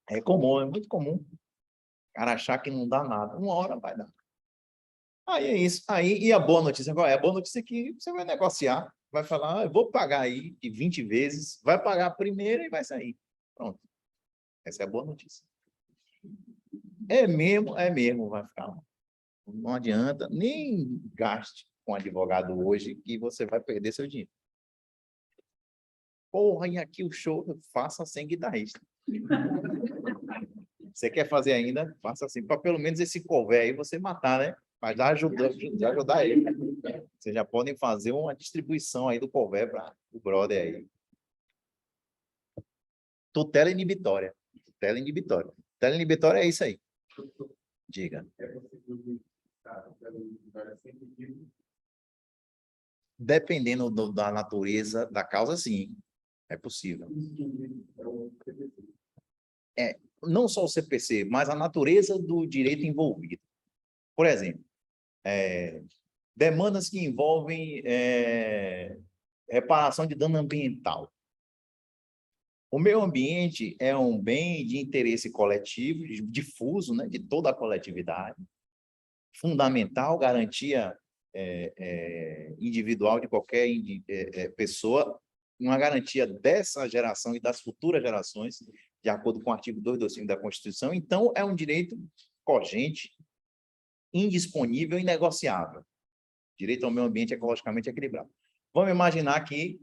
É comum, é muito comum. O cara achar que não dá nada. Uma hora vai dar. Aí é isso. Aí, e a boa notícia qual é? A boa notícia é que você vai negociar, vai falar, eu vou pagar aí de 20 vezes, vai pagar a primeira e vai sair. Pronto. Essa é a boa notícia. É mesmo, vai ficar lá. Não adianta, nem gaste com advogado hoje que você vai perder seu dinheiro. Porra, e aqui o show, faça sem guitarrista. Você quer fazer ainda? Faça assim, para pelo menos esse cover aí você matar, né? Mas já ajudar ele. Vocês já podem fazer uma distribuição aí do cover para o brother aí. Tutela inibitória. Tutela inibitória. Tutela inibitória é isso aí. Diga. Dependendo da natureza da causa, sim. É possível. Não só o CPC, mas a natureza do direito envolvido. Por exemplo, demandas que envolvem reparação de dano ambiental. O meio ambiente é um bem de interesse coletivo, difuso, né, de toda a coletividade, fundamental, garantia individual de qualquer pessoa, uma garantia dessa geração e das futuras gerações, de acordo com o artigo 225 da Constituição. Então, é um direito cogente, indisponível e inegociável. Direito ao meio ambiente ecologicamente equilibrado. Vamos imaginar que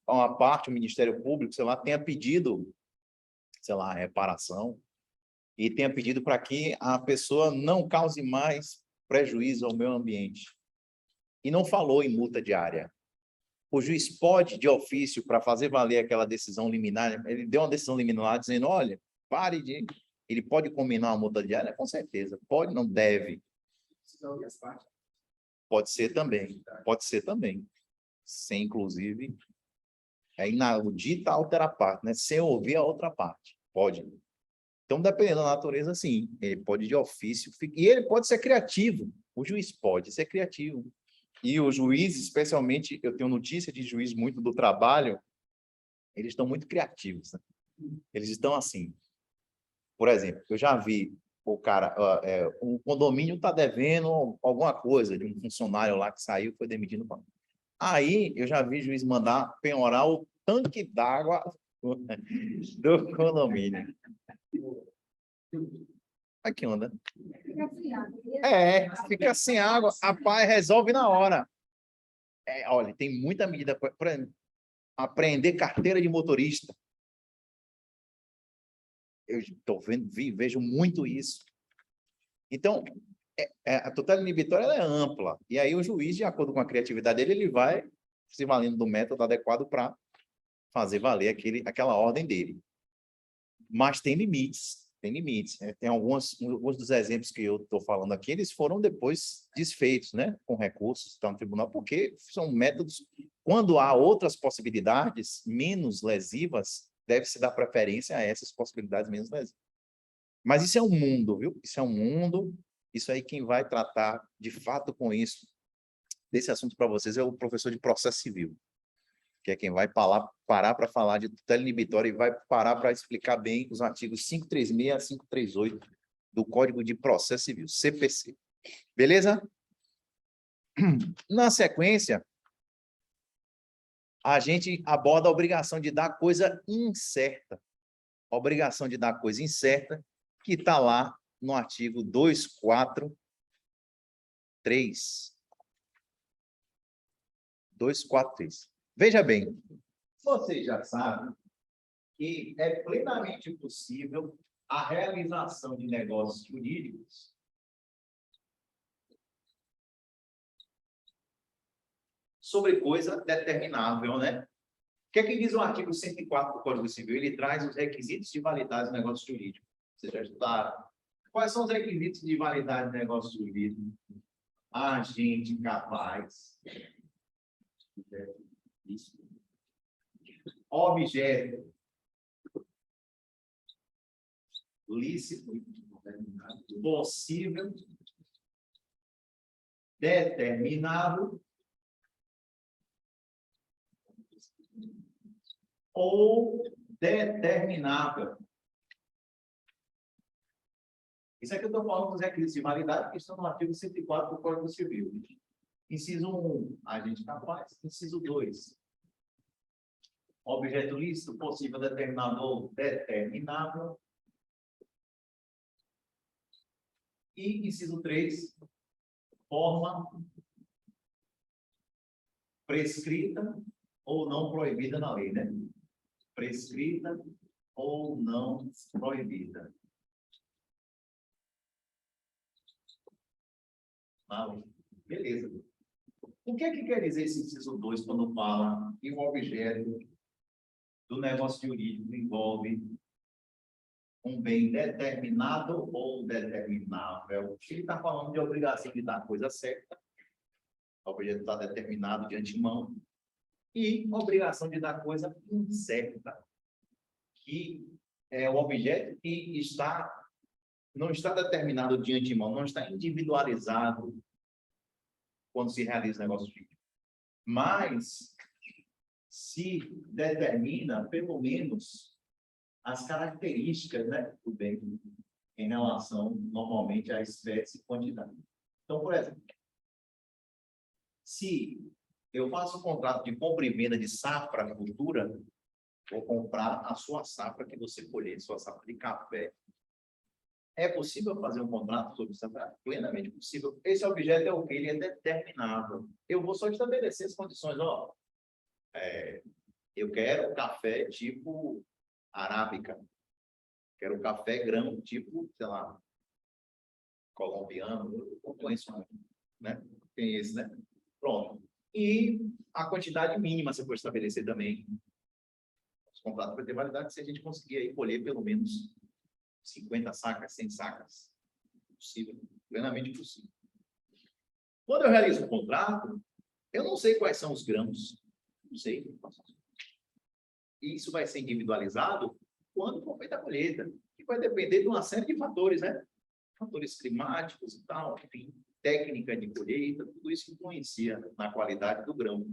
uma parte, o Ministério Público, sei lá, tenha pedido, sei lá, reparação, e tenha pedido para que a pessoa não cause mais prejuízo ao meio ambiente. E não falou em multa diária. O juiz pode, de ofício, para fazer valer aquela decisão liminar, ele deu uma decisão liminar dizendo, olha, pare de... Ele pode combinar uma multa diária? Com certeza. Pode, não deve. Pode ser também. Pode ser também. Sem, inclusive, o dita altera a parte, né? Sem ouvir a outra parte. Pode. Então, dependendo da natureza, sim. Ele pode, de ofício, e ele pode ser criativo. O juiz pode ser criativo. E o juiz, especialmente, eu tenho notícia de juiz muito do trabalho, eles estão muito criativos, né? Eles estão assim. Por exemplo, eu já vi o cara, o condomínio está devendo alguma coisa de um funcionário lá que saiu, foi demitido. Aí, eu já vi juiz mandar penhorar o tanque d'água do condomínio. Aqui onda. Fica sem água, a pai resolve na hora. Olha, tem muita medida para aprender carteira de motorista. Eu estou vejo muito isso. Então, a tutela inibitória ela é ampla. E aí o juiz, de acordo com a criatividade dele, ele vai se valendo do método adequado para fazer valer aquela ordem dele. Mas tem limites. Tem limites. Tem alguns dos exemplos que eu estou falando aqui, eles foram depois desfeitos, né, com recursos no tribunal, porque são métodos, quando há outras possibilidades menos lesivas, deve-se dar preferência a essas possibilidades menos lesivas. Mas isso é um mundo, viu? Isso é um mundo, isso aí quem vai tratar de fato com isso, desse assunto para vocês, é o professor de processo civil, que é quem vai parar para falar de tutela inibitória e vai parar para explicar bem os artigos 536 a 538 do Código de Processo Civil, CPC. Beleza? Na sequência, a gente aborda a obrigação de dar coisa incerta. A obrigação de dar coisa incerta, que está lá no artigo 243. 243. Veja bem, você já sabe que é plenamente possível a realização de negócios jurídicos sobre coisa determinável, né? O que é que diz o artigo 104 do Código Civil? Ele traz os requisitos de validade do negócio jurídico. Vocês já estudaram? Quais são os requisitos de validade do negócio jurídico? Agente capaz. Isso. Objeto lícito, possível, determinado ou determinável. Isso aqui eu estou falando dos requisitos de validade que estão no artigo 104 do Código Civil. Inciso 1, agente capaz. Inciso 2, objeto lícito, possível, determinado ou determinável. E inciso 3, forma prescrita ou não proibida na lei, né? Prescrita ou não proibida. Beleza. O que é que quer dizer esse inciso 2 quando fala que o objeto do negócio jurídico envolve um bem determinado ou determinável? Ele está falando de obrigação de dar a coisa certa. O objeto está determinado de antemão. E obrigação de dar coisa incerta, que é o objeto que não está determinado de antemão, não está individualizado quando se realiza o negócio jurídico. Mas se determina, pelo menos, as características, né, do bem em relação, normalmente, à espécie e quantidade. Então, por exemplo, se eu faço um contrato de compra e venda de safra futura, vou comprar a sua safra que você colher, sua safra de café. É possível fazer um contrato sobre safra? Plenamente possível. Esse objeto é o que? Ele é determinável. Eu vou só estabelecer as condições. Ó, eu quero café tipo arábica. Quero café grão tipo, sei lá, colombiano. Eu não conheço muito, né? Tem esse, né? Pronto. E a quantidade mínima você pode estabelecer também. Os contratos vai ter validade se a gente conseguir aí colher pelo menos 50 sacas, 100 sacas. Possível, plenamente possível. Quando eu realizo o contrato, eu não sei quais são os grãos. Não sei. E isso vai ser individualizado quando for feita a colheita. Que vai depender de uma série de fatores, né? Fatores climáticos e tal, enfim, técnica de colheita, tudo isso influencia na qualidade do grão.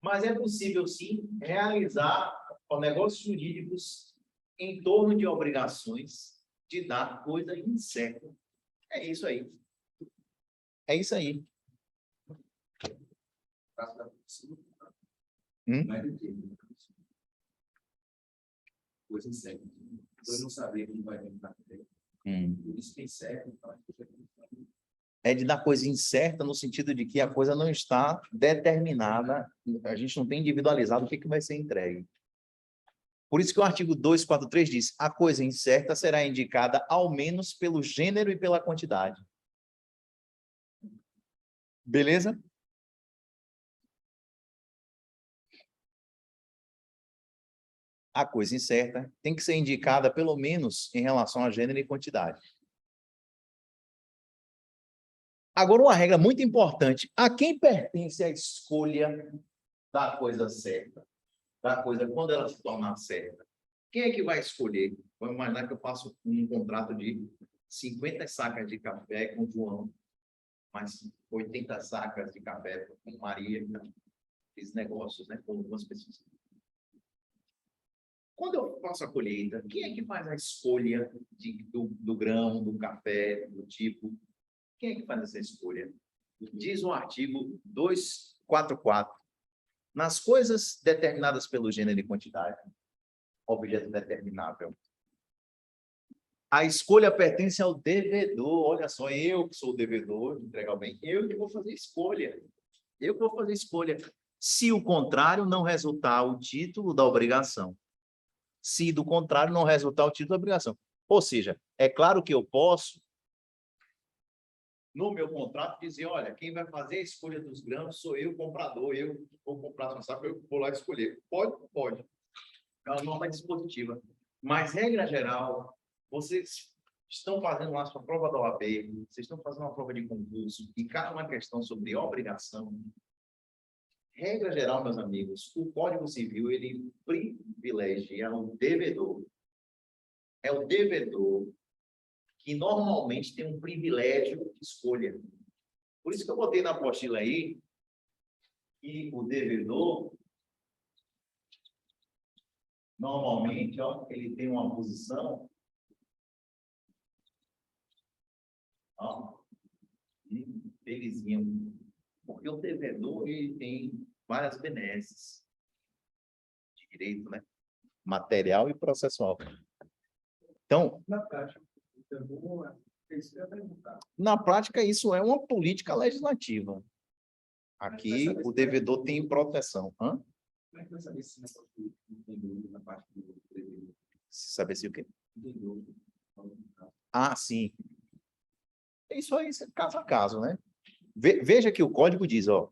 Mas é possível, sim, realizar negócios jurídicos em torno de obrigações de dar coisa incerta. É isso aí. É isso aí. Coisa incerta. Eu não sabia que vai entrar. Isso tem certo. É de dar coisa incerta no sentido de que a coisa não está determinada, a gente não tem individualizado o que vai ser entregue. Por isso que o artigo 243 diz: a coisa incerta será indicada ao menos pelo gênero e pela quantidade. Beleza? A coisa incerta tem que ser indicada pelo menos em relação a gênero e quantidade. Agora, uma regra muito importante: a quem pertence a escolha da coisa certa? Da coisa quando ela se tornar certa? Quem é que vai escolher? Vamos imaginar que eu faço um contrato de 50 sacas de café com o João, mais 80 sacas de café com Maria. Fiz negócios, né, com algumas pessoas. Quando eu faço a colheita, quem é que faz a escolha do grão, do café, do tipo? Quem é que faz essa escolha? Diz o artigo 244. Nas coisas determinadas pelo gênero e quantidade, objeto determinável, a escolha pertence ao devedor. Olha só, eu que sou o devedor de entregar o bem, eu que vou fazer escolha. Eu que vou fazer escolha. Se o contrário não resultar o título da obrigação. Se do contrário não resultar o título da obrigação. Ou seja, é claro que eu posso, no meu contrato, dizer: olha, quem vai fazer a escolha dos grãos sou eu, comprador, eu vou comprar sua safra, eu vou lá escolher. Pode? Pode. É uma norma dispositiva. Mas, regra geral, vocês estão fazendo lá a sua prova da OAB, vocês estão fazendo uma prova de concurso, e cai uma questão sobre obrigação. Regra geral, meus amigos, o Código Civil, ele privilegia o devedor. É o devedor que normalmente tem um privilégio de escolha. Por isso que eu botei na apostila aí que o devedor, normalmente, ó, ele tem uma posição, ó, felizinho, porque o devedor, ele tem várias benesses de direito, né? Material e processual. Então, na prática, isso é uma política legislativa. Aqui, o devedor tem proteção. Hã? Como é que vai saber se na parte do devedor? Saber se o quê? Ah, sim. Isso aí, caso a caso, né? Veja que o código diz, ó.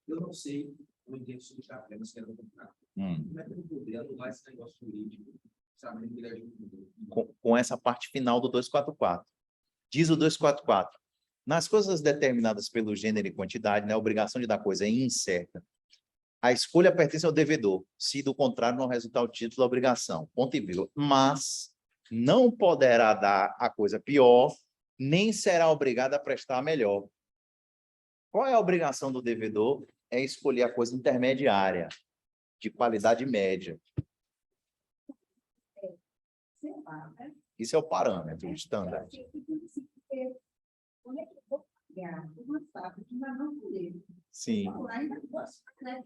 Eu não sei, não entendo sobre café, mas quero comprar. Como é que eu vou poder anular esse negócio jurídico, sabendo que ele ajuda? Com essa parte final do 244. Diz o 244. Nas coisas determinadas pelo gênero e quantidade, né, a obrigação de dar coisa é incerta. A escolha pertence ao devedor, se do contrário não resultar o título da obrigação. Ponto e vírgula. Mas não poderá dar a coisa pior, nem será obrigado a prestar a melhor. Qual é a obrigação do devedor? É escolher a coisa intermediária, de qualidade média. Isso é o parâmetro, o standard. Como é que eu vou pagar uma safra que ainda não colheu? Sim. Ainda posso, né?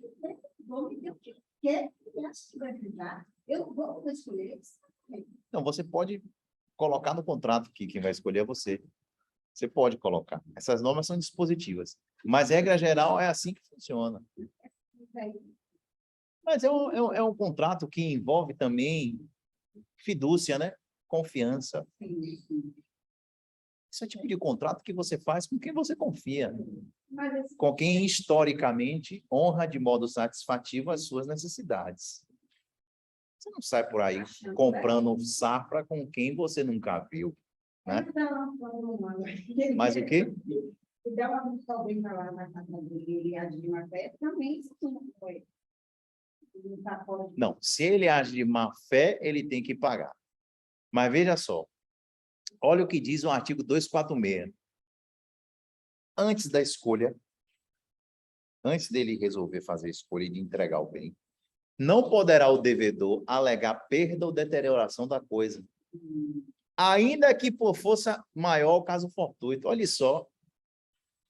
Vou me ter o que quer, que vai ajudar. Eu vou escolher isso. Então, você pode colocar no contrato que quem vai escolher é você. Você pode colocar. Essas normas são dispositivas. Mas, regra geral, é assim que funciona. Mas é um contrato que envolve também fidúcia, né? Confiança. Esse é o tipo de contrato que você faz com quem você confia. Com quem, historicamente, honra de modo satisfativo as suas necessidades. Você não sai por aí comprando safra com quem você nunca viu. Né? Mas o quê? E dá uma alguém para lá na casa dele e agir de má fé, também isso não foi. Não, se ele age de má fé, ele tem que pagar. Mas veja só, olha o que diz o artigo 246. Antes da escolha, antes dele resolver fazer a escolha de entregar o bem, não poderá o devedor alegar perda ou deterioração da coisa, ainda que por força maior o caso fortuito. Olha só,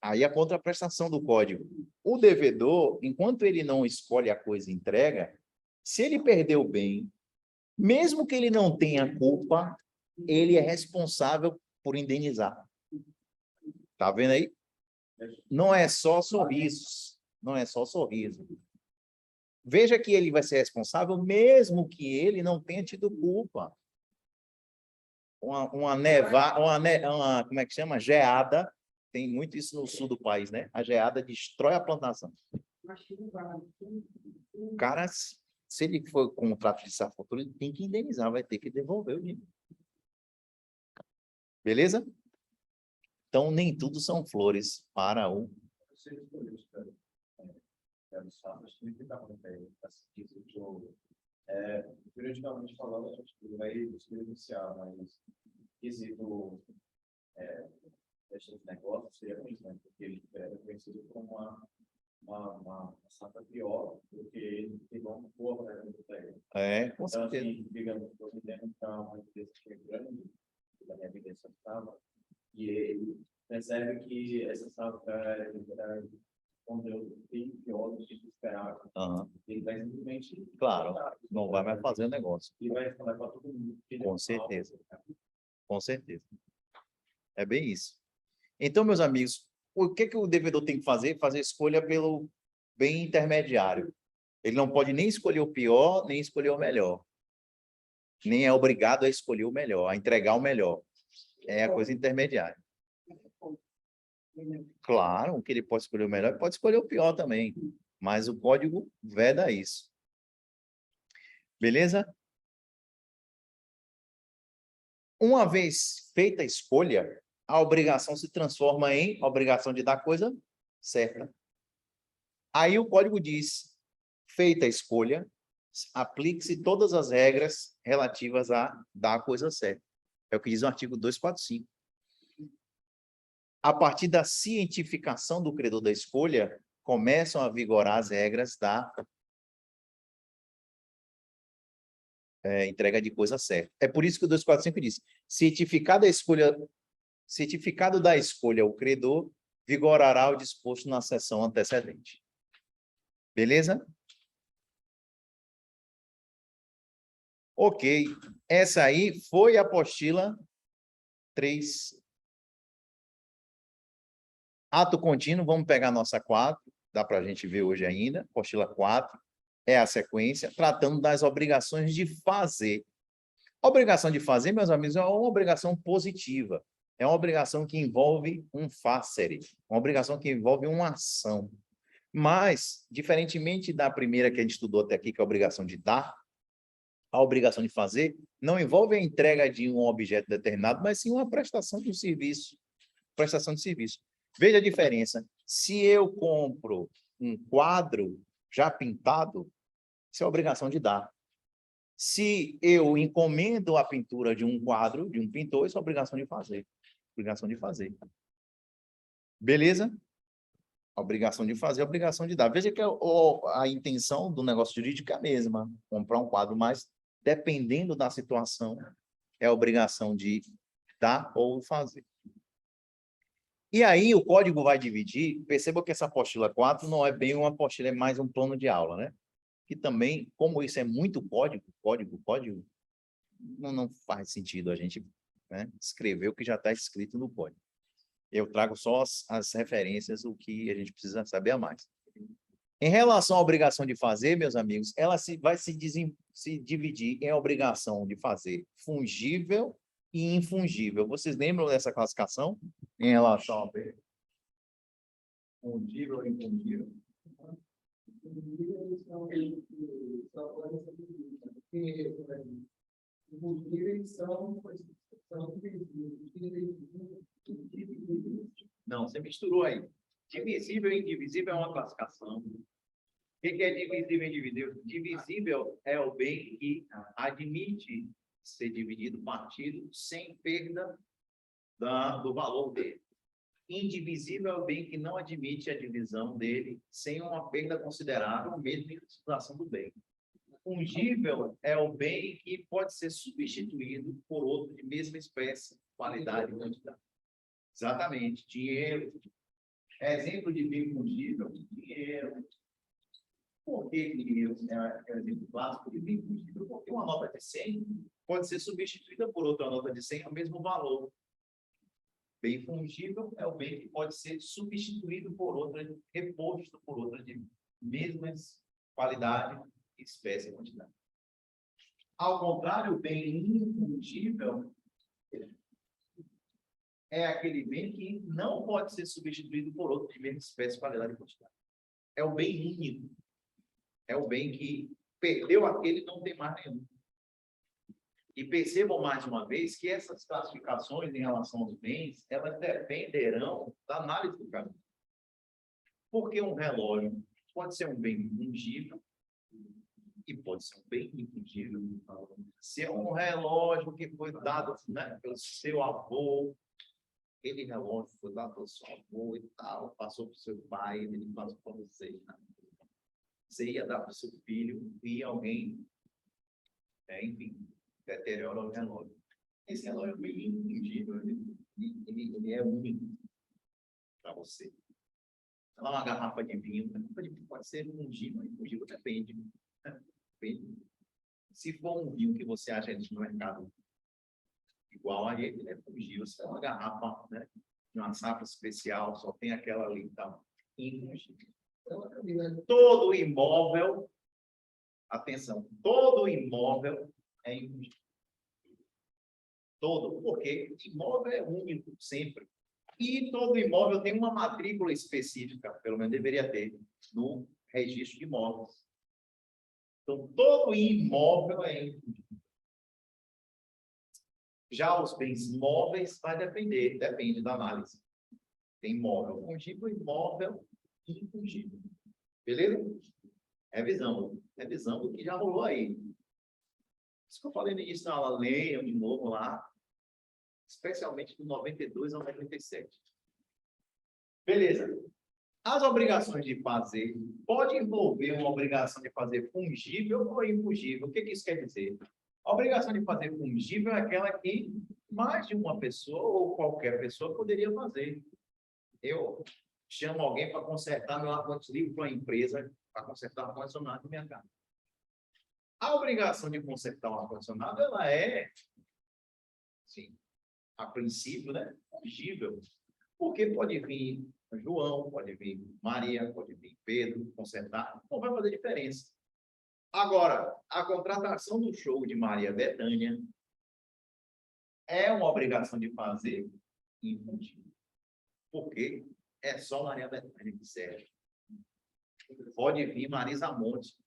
aí a contraprestação do código. O devedor, enquanto ele não escolhe a coisa e entrega, se ele perder o bem, mesmo que ele não tenha culpa, ele é responsável por indenizar. Tá vendo aí? Não é só sorrisos. Não é só sorriso. Veja que ele vai ser responsável mesmo que ele não tenha tido culpa. Como é que chama? Geada. Tem muito isso no sul do país, né? A geada destrói a plantação. O cara, se ele for contrato de safra, ele tem que indenizar, vai ter que devolver o dinheiro. Beleza? Então, nem tudo são flores para o... Juridicamente falando, a gente vai iniciar, mas quesito desses negócios seria isso, né? Porque ele é conhecido como uma safra pior do que ele tem uma boa para ele. Com então, certeza. assim, digamos, eu entendo que uma evidência que é grande, da minha evidência estava, e ele percebe que essa safra é conteúdo bem pior do que se esperava. Ele vai simplesmente... Claro, não vai mais fazer o negócio. Ele vai falar para todo mundo. Com certeza. Com certeza. É bem isso. Então, meus amigos, o que o devedor tem que fazer? Fazer escolha pelo bem intermediário. Ele não pode nem escolher o pior, nem escolher o melhor. Nem é obrigado a escolher o melhor, a entregar o melhor. É a coisa intermediária. Claro que ele pode escolher o melhor, pode escolher o pior também. Mas o código veda isso. Beleza? Uma vez feita a escolha, a obrigação se transforma em obrigação de dar coisa certa. Aí o código diz, feita a escolha, aplique-se todas as regras relativas a dar a coisa certa. É o que diz o artigo 245. A partir da cientificação do credor da escolha, começam a vigorar as regras da entrega de coisa certa. É por isso que o 245 diz, cientificado da escolha o credor, vigorará o disposto na seção antecedente. Beleza? Ok. Essa aí foi a apostila 3. Ato contínuo, vamos pegar a nossa 4, dá para a gente ver hoje ainda, apostila 4, é a sequência, tratando das obrigações de fazer. A obrigação de fazer, meus amigos, é uma obrigação positiva, é uma obrigação que envolve um facere, uma obrigação que envolve uma ação. Mas, diferentemente da primeira que a gente estudou até aqui, que é a obrigação de dar, a obrigação de fazer não envolve a entrega de um objeto determinado, mas sim uma prestação de um serviço. Prestação de serviço. Veja a diferença. Se eu compro um quadro já pintado, isso é obrigação de dar. Se eu encomendo a pintura de um quadro, de um pintor, isso é obrigação de fazer. Obrigação de fazer. Beleza? Obrigação de fazer, obrigação de dar. Veja que a intenção do negócio jurídico é a mesma. Comprar um quadro, mas dependendo da situação, é a obrigação de dar ou fazer. E aí o código vai dividir, perceba que essa apostila 4 não é bem uma apostila, é mais um plano de aula, né? Que também, como isso é muito código, não faz sentido a gente, né, escrever o que já está escrito no código. Eu trago só as referências, o que a gente precisa saber a mais. Em relação à obrigação de fazer, meus amigos, ela vai se dividir em obrigação de fazer fungível e infungível. Vocês lembram dessa classificação? Em relação a fungível e infungível? Não, você misturou aí. Divisível e indivisível é uma classificação. O que é divisível e indivisível? Divisível é o bem que admite ser dividido, partido, sem perda do valor dele. Indivisível é o bem que não admite a divisão dele sem uma perda considerável, mesmo em situação do bem. Fungível é o bem que pode ser substituído por outro de mesma espécie, qualidade e quantidade. Exatamente. Dinheiro. Exemplo de bem fungível, dinheiro. Por que dinheiro é um exemplo clássico de bem fungível? Porque uma nota de 100 pode ser substituída por outra nota de 100 ao mesmo valor. Bem fungível é o bem que pode ser substituído por outra, reposto por outra de mesmas qualidade, espécie e quantidade. Ao contrário, o bem infungível é aquele bem que não pode ser substituído por outro de mesma espécie, qualidade e quantidade. É o bem único. É o bem que perdeu aquele e não tem mais nenhum. E percebam mais uma vez que essas classificações em relação aos bens, elas dependerão da análise do caminho. Porque um relógio pode ser um bem fungível e pode ser um bem infungível. Se é um relógio que foi dado, né, pelo seu avô, aquele relógio foi dado pelo seu avô e tal, passou para o seu pai, ele passou para você. Né? Você ia dar para o seu filho e alguém, enfim, deteriora o relógio. Esse relógio é bem infungível, ele é único para você. Lá uma garrafa de vinho, pode ser fungível, infungível depende. Né? Depende. Se for um vinho que você acha no mercado igual a ele é fungível. Se é uma garrafa, né, de uma safra especial, só tem aquela ali, então, infungível. Todo imóvel, atenção, todo imóvel é infungível. Todo, porque imóvel é único, sempre. E todo imóvel tem uma matrícula específica, pelo menos deveria ter, no registro de imóveis. Então, todo imóvel é infungível. Já os bens móveis vai depende da análise. Tem imóvel fungível e imóvel infungível. Beleza? Revisão do que já rolou aí. Isso que eu falei no início da aula, leiam de novo lá, especialmente do 92 ao 97. Beleza. As obrigações de fazer, pode envolver uma obrigação de fazer fungível ou infungível. O que isso quer dizer? A obrigação de fazer fungível é aquela que mais de uma pessoa ou qualquer pessoa poderia fazer. Eu chamo alguém para consertar meu ar-condicionado, ligo para uma empresa para consertar o ar-condicionado da minha casa. A obrigação de consertar o ar-condicionado, ela é, sim, a princípio, né, fungível. Porque pode vir João, pode vir Maria, pode vir Pedro consertar, não vai fazer diferença. Agora, a contratação do show de Maria Bethânia é uma obrigação de fazer infungível. Porque é só Maria Bethânia que serve. Pode vir Marisa Monte.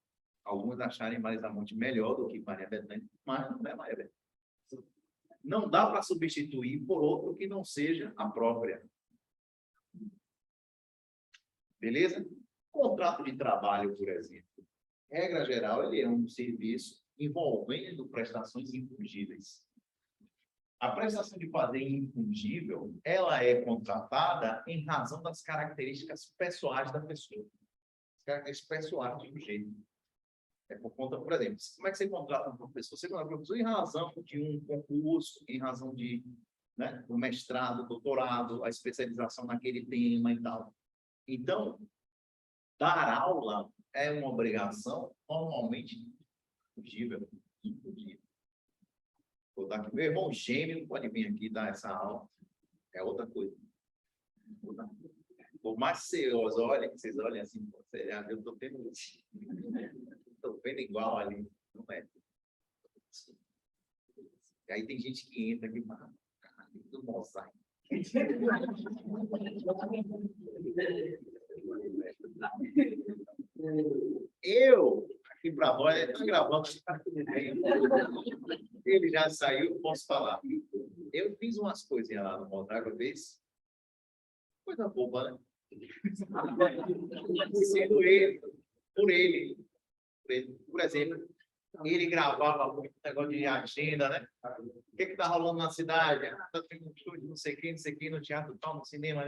Alguns acharem Marisa Monte melhor do que Maria Bethânia, mas não é Maria Bethânia. Não dá para substituir por outro que não seja a própria. Beleza? Contrato de trabalho, por exemplo. Regra geral, ele é um serviço envolvendo prestações infungíveis. A prestação de fazer infungível, ela é contratada em razão das características pessoais da pessoa. As características pessoais do sujeito. É por conta, por exemplo, como é que você contrata um professor? Você contrata um professor em razão de um concurso, em razão de, né? O mestrado, o doutorado, a especialização naquele tema e tal. Então, dar aula é uma obrigação normalmente infungível. Vou dar aqui. Meu irmão gêmeo pode vir aqui dar essa aula. É outra coisa. Por mais que vocês olhem assim, eu estou vendo igual ali. Não é. E aí tem gente que entra aqui e fala, do mosaico. Eu, aqui para nós, ele está gravando, está tudo bem. Ele já saiu, posso falar. Eu fiz umas coisinhas lá no mosaico uma vez. Coisa boba, né? Sendo ele, por ele. Por exemplo, ele gravava muito negócio de agenda, né? O que está rolando na cidade? Está tendo um estúdio, não sei quem, no teatro, tal, no cinema,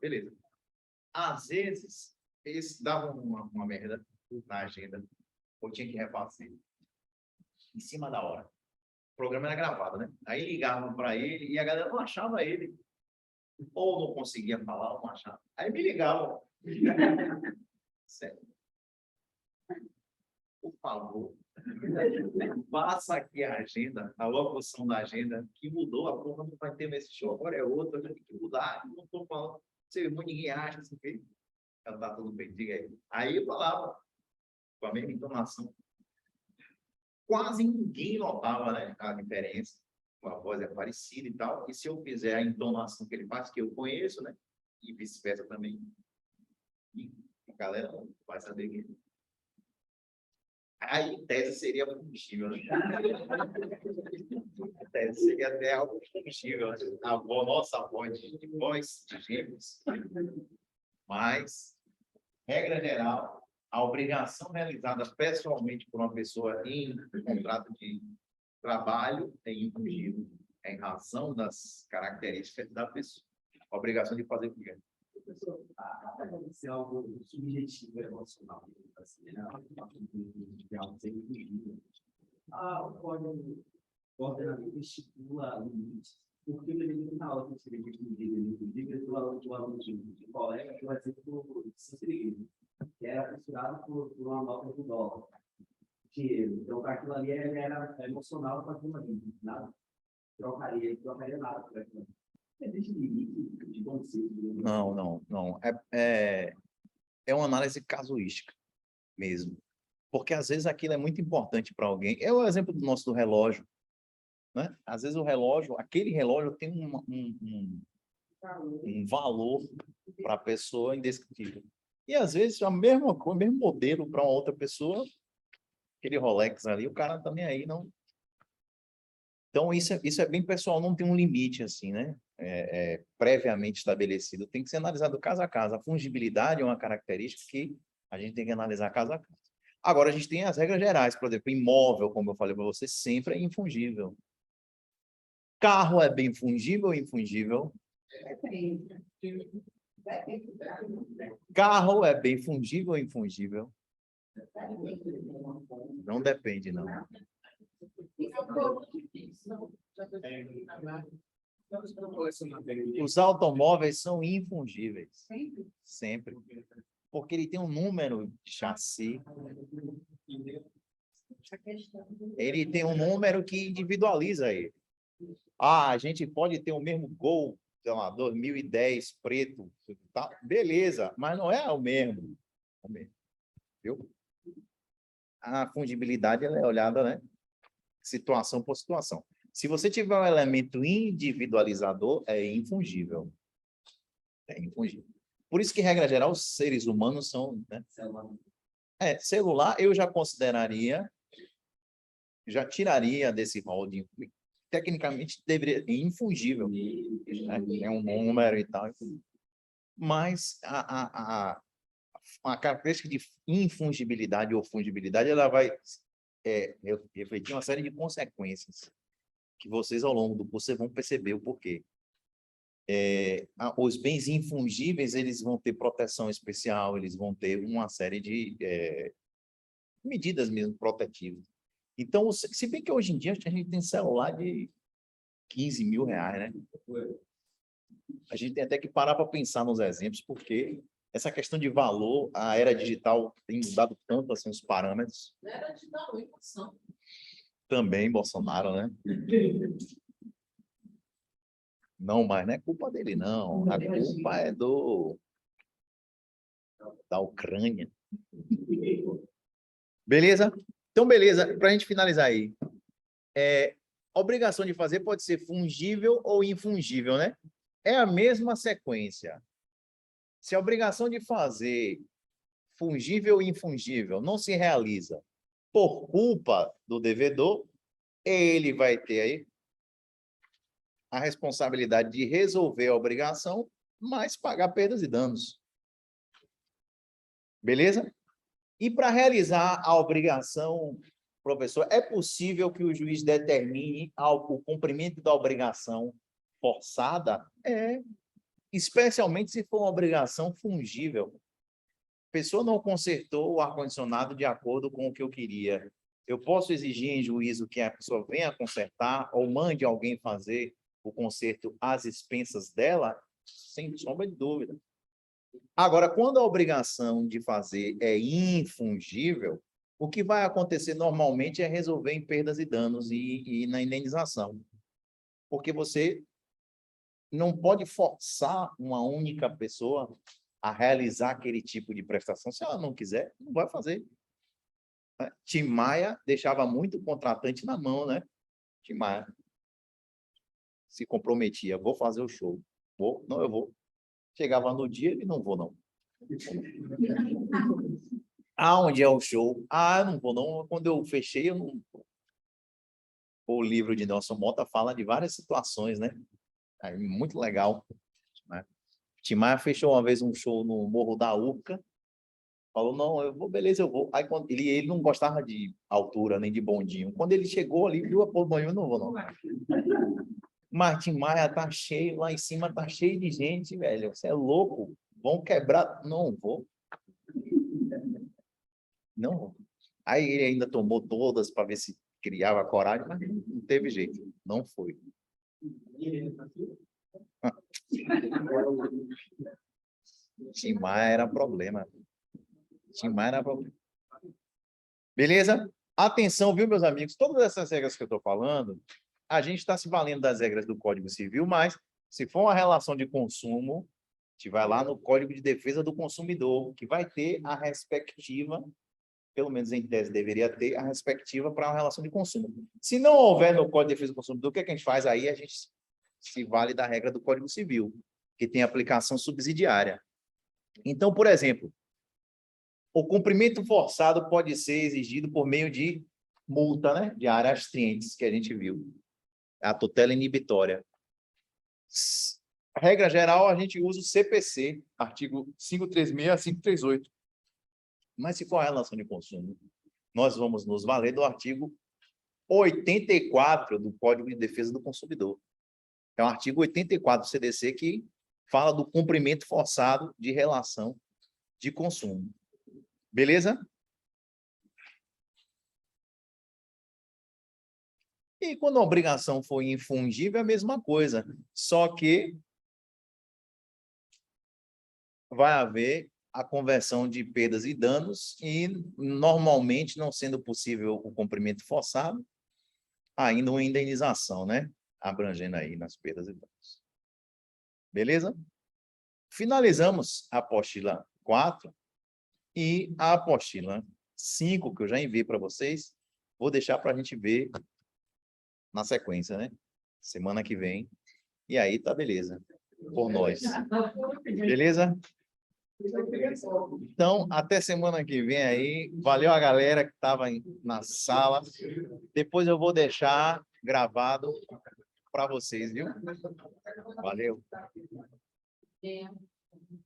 beleza. Às vezes, eles davam uma merda na agenda, ou tinha que refazer, em cima da hora. O programa era gravado, né? Aí ligavam para ele e a galera não achava ele. Ou não conseguia falar, ou não achava. Aí me ligavam. Sério. Por favor, passa aqui a agenda, a locução da agenda, que mudou, a porra não vai ter esse show, agora é outro, tem que mudar, não estou falando, ninguém acha, assim, que está tudo bem, diga aí. Aí eu falava, com a mesma entonação, quase ninguém notava, né, a diferença, a voz é parecida e tal, e se eu fizer a entonação que ele faz, que eu conheço, né, e vice-versa também, e a galera não vai saber que aí, em tese, seria fungível. Né? Em tese, seria até algo fungível. A nossa voz de voz de gêmeos. Mas, regra geral, a obrigação realizada pessoalmente por uma pessoa em contrato de trabalho é infungível, em razão das características da pessoa. A obrigação de fazer fungível. Se é algo subjetivo, emocional, assim, né? O código ordenamento estipula limites. Porque ele na aula que seria inclusive, do aluno de colega que vai ser por sinceridade, que era fissurado por uma nota do dólar. Então, aquilo ali era emocional para aquilo ali, nada. Trocaria nada para aquilo ali. Existe limite de conceito? Não. É uma análise casuística mesmo. Porque, às vezes, aquilo é muito importante para alguém. É o exemplo do relógio. Né? Às vezes, aquele relógio tem um valor para a pessoa indescritível. E, às vezes, a mesma coisa, o mesmo modelo para uma outra pessoa, aquele Rolex ali, o cara também aí não... Então, isso é bem pessoal, não tem um limite, assim, né? Previamente estabelecido. Tem que ser analisado caso a caso. A fungibilidade é uma característica que a gente tem que analisar caso a caso. Agora, a gente tem as regras gerais, por exemplo, imóvel, como eu falei para você, sempre é infungível. Carro é bem fungível ou infungível? Carro é bem fungível ou infungível? Não depende, não. Os automóveis são infungíveis. Sempre. Porque ele tem um número de chassi. Ele tem um número que individualiza ele. A gente pode ter o mesmo Gol, sei lá, 2010, preto, tá? Beleza, mas não é o mesmo. Viu? A fungibilidade ela é olhada, né? Situação por situação. Se você tiver um elemento individualizador, é infungível. É infungível. Por isso que, regra geral, os seres humanos são... Né? Celular eu já consideraria, já tiraria desse rol de... Tecnicamente, deveria ser infungível. Né? É um número e tal. Mas a característica de infungibilidade ou fungibilidade, ela vai refletir uma série de consequências que vocês, ao longo do curso, vão perceber o porquê. Os bens infungíveis, eles vão ter proteção especial, eles vão ter uma série de medidas mesmo protetivas. Então, se bem que hoje em dia a gente tem celular de 15 mil reais, né? A gente tem até que parar para pensar nos exemplos, porque essa questão de valor, a era digital tem mudado tanto assim os parâmetros. Era digital, inflação. Também Bolsonaro, né? Não, mas não é culpa dele, não. A culpa é da Ucrânia. Beleza? Então, beleza. Para a gente finalizar aí. A obrigação de fazer pode ser fungível ou infungível, né? É a mesma sequência. Se a obrigação de fazer fungível ou infungível não se realiza por culpa do devedor, ele vai ter aí a responsabilidade de resolver a obrigação, mas pagar perdas e danos. Beleza? E para realizar a obrigação, professor, é possível que o juiz determine o cumprimento da obrigação forçada? Especialmente se for uma obrigação fungível. A pessoa não consertou o ar-condicionado de acordo com o que eu queria. Eu posso exigir em juízo que a pessoa venha consertar ou mande alguém fazer o conserto às expensas dela? Sem sombra de dúvida. Agora, quando a obrigação de fazer é infungível, o que vai acontecer normalmente é resolver em perdas e danos e na indenização. Porque você não pode forçar uma única pessoa a realizar aquele tipo de prestação. Se ela não quiser, não vai fazer. Tim Maia deixava muito o contratante na mão, né? Tim Maia se comprometia, vou fazer o show. Vou? Não, eu vou. Chegava no dia, ele não vou, não. Aonde é o show? Ah, não vou, não. Quando eu fechei, eu não... O livro de Nelson Motta fala de várias situações, né? É muito legal. Né? Tim Maia fechou uma vez um show no Morro da Urca. Falou, não, eu vou, beleza, eu vou. Aí quando ele não gostava de altura, nem de bondinho. Quando ele chegou ali, viu a pôr do banho, eu não vou, não. Martim Maia tá cheio, lá em cima tá cheio de gente, velho. Você é louco? Vão quebrar? Não vou. Não. Aí ele ainda tomou todas para ver se criava coragem, mas não teve jeito. Não foi. Tim Maia era problema. Tim Maia era problema. Beleza? Atenção, viu, meus amigos? Todas essas regras que eu estou falando, a gente está se valendo das regras do Código Civil, mas se for uma relação de consumo, a gente vai lá no Código de Defesa do Consumidor, que vai ter a respectiva, pelo menos em tese deveria ter, a respectiva para uma relação de consumo. Se não houver no Código de Defesa do Consumidor, o que é que a gente faz? Aí a gente se vale da regra do Código Civil, que tem aplicação subsidiária. Então, por exemplo, o cumprimento forçado pode ser exigido por meio de multa, né? De áreas astrientes, que a gente viu. A tutela inibitória. Regra geral, a gente usa o CPC, artigo 536 a 538. Mas se for a relação de consumo, nós vamos nos valer do artigo 84 do Código de Defesa do Consumidor. É o artigo 84 do CDC que fala do cumprimento forçado de relação de consumo. Beleza? E quando a obrigação for infungível, é a mesma coisa. Só que vai haver a conversão de perdas e danos e, normalmente, não sendo possível o cumprimento forçado, ainda uma indenização, né? Abrangendo aí nas perdas e danos. Beleza? Finalizamos a apostila 4 e a apostila 5, que eu já enviei para vocês, vou deixar para a gente ver na sequência, né? Semana que vem. E aí tá beleza. Por nós. Beleza? Então, até semana que vem aí. Valeu a galera que estava na sala. Depois eu vou deixar gravado para vocês, viu? Valeu.